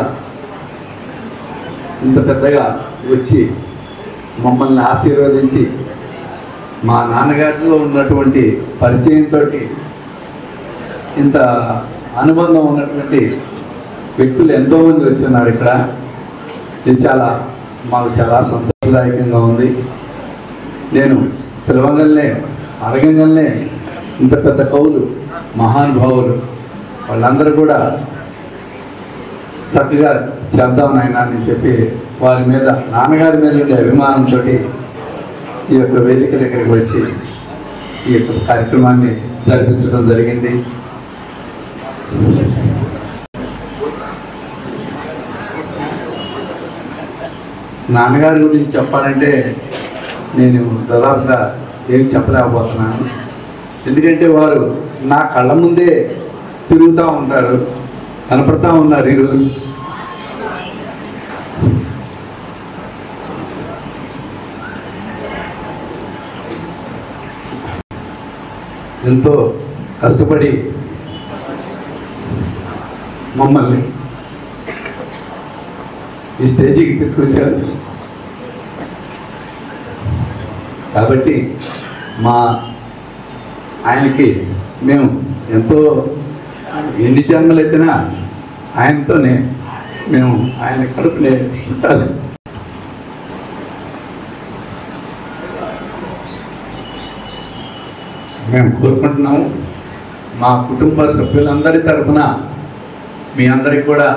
ఇంత పెద్దగా వచ్చి మమ్మల్ని ఆశీర్వదించి మా నాన్నగారిలో ఉన్నటువంటి పరిచయంతో ఇంత అనుబంధం ఉన్నటువంటి వ్యక్తులు ఎంతోమంది వచ్చున్నారు ఇక్కడ. ఇది మాకు చాలా సంతోషదాయకంగా ఉంది. నేను పిలవగలనే అడగంగానే ఇంత పెద్ద కవులు మహానుభావులు వాళ్ళందరూ కూడా చక్కగా చేద్దాం నాయన అని చెప్పి వారి మీద నాన్నగారి మీద ఉండే అభిమానంతో ఈ యొక్క వేదిక దగ్గరికి వచ్చి ఈ యొక్క కార్యక్రమాన్ని జరిపించడం జరిగింది. నాన్నగారి గురించి చెప్పాలంటే నేను దాదాపుగా ఏం చెప్పలేకపోతున్నాను. ఎందుకంటే వారు నా కళ్ళ ముందే తిరుగుతూ ఉంటారు, కనపడతా ఉన్నారు ఈరోజు. ఎంతో కష్టపడి మమ్మల్ని ఈ స్టేజీకి తీసుకొచ్చారు. కాబట్టి ఆయనకి మేము ఎంతో ఎన్ని జన్మలు ఎత్తినా ఆయనతోనే మేము ఆయన కడుపునే ఉంటారు. మేము కోరుకుంటున్నాము. మా కుటుంబ సభ్యులందరి తరఫున మీ అందరికి కూడా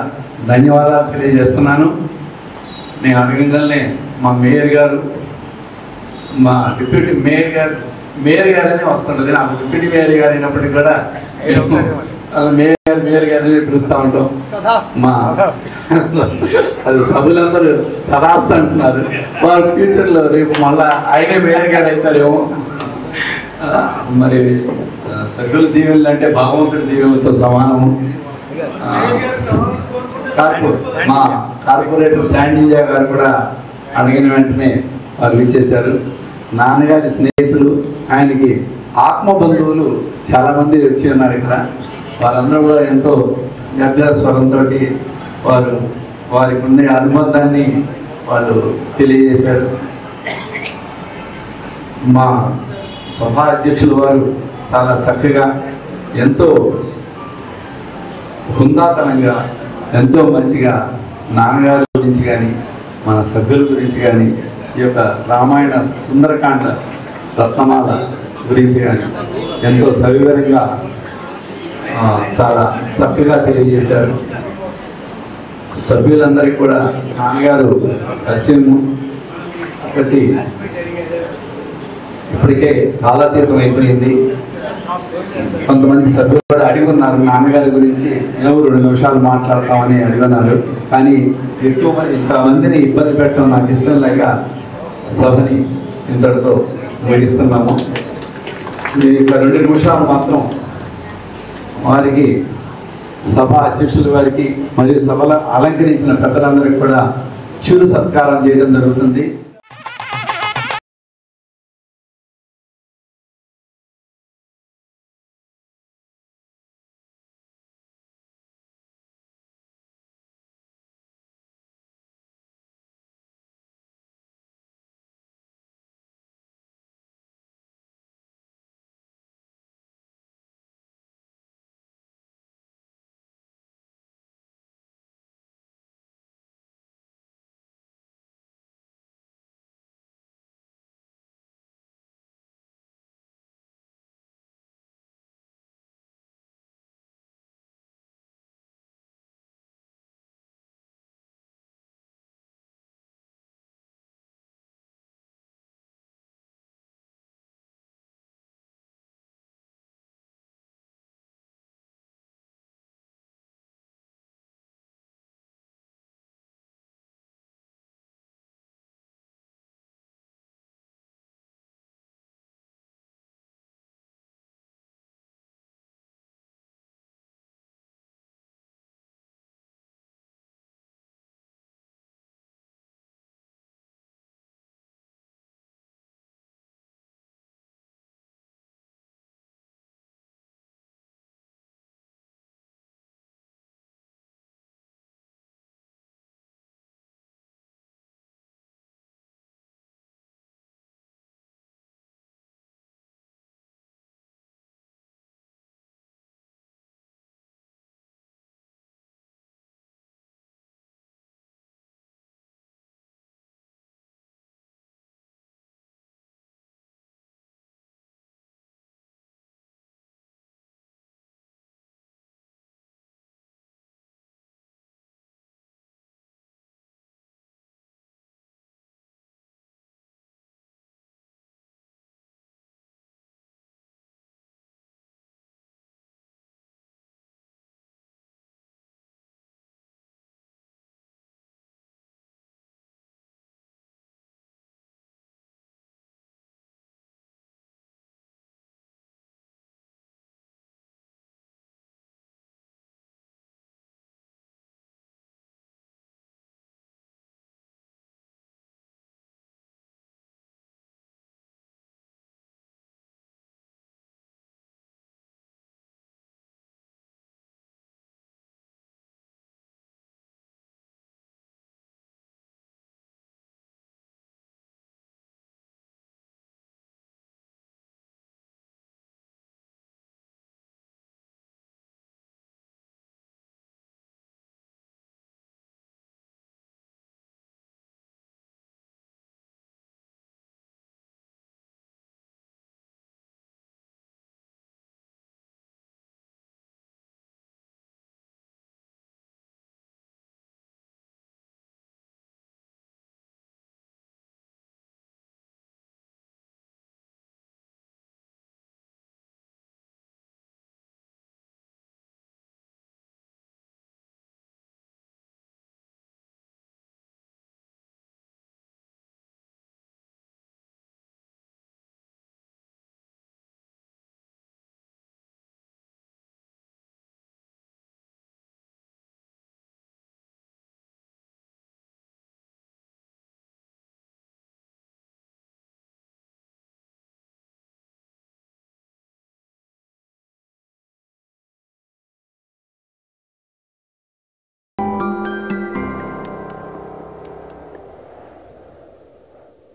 ధన్యవాదాలు తెలియజేస్తున్నాను. నేను అడగంగానే మా మేయర్ గారు, మా డిప్యూటీ మేయర్ గారనే వస్తుంటుంది. నాకు డిప్యూటీ మేయర్ గారు అయినప్పటికీ కూడా మేయర్ గారిని పిలుస్తూ ఉంటాం. మా అది సభ్యులందరూ తదాస్త అంటున్నారు. వారు ఫ్యూచర్లో రేపు మళ్ళా ఆయనే మేయర్ గారు అవుతారేమో. మరి సభ్యుల దీవెనలు అంటే భగవంతుడి దీవెనలతో సమానము. మా కార్పొరేటర్ శాండిజా గారు కూడా అడిగిన వెంటనే వారు ఇచ్చేశారు. నాన్నగారి స్నేహితులు, ఆయనకి ఆత్మ బంధువులు చాలామంది వచ్చి ఉన్నారు ఇక్కడ. వారందరూ కూడా ఎంతో గద్గద స్వరంతో వారికి ఉండే అనుబంధాన్ని వాళ్ళు తెలియజేశారు. మా సభా అధ్యక్షులు వారు చాలా చక్కగా, ఎంతో హుందాతనంగా, ఎంతో మంచిగా నాన్నగారి గురించి కానీ, మన సభ్యుల గురించి కానీ, ఈ యొక్క రామాయణ సుందరకాండ రత్నమాల గురించి కానీ ఎంతో సవివరంగా చాలా చక్కగా తెలియజేశారు. సభ్యులందరికీ కూడా నాన్నగారు పరిచయము. ఒకటి ఇప్పటికే కాలాతీతం అయిపోయింది. కొంతమంది సభ్యులు కూడా అడిగి ఉన్నారు నాన్నగారి గురించి, మేము 2 నిమిషాలు మాట్లాడతామని అడిగినారు. కానీ ఎక్కువ ఇంతమందిని ఇబ్బంది పెట్టడం నాకు ఇష్టం లేక సభని ఇంతటితో ముగిస్తున్నాము. నేను ఇక 2 నిమిషాలు మాత్రం వారికి, సభా అధ్యక్షుల వారికి మరియు సభలో అలంకరించిన పెద్దలందరికీ కూడా చిరు సత్కారం చేయడం జరుగుతుంది.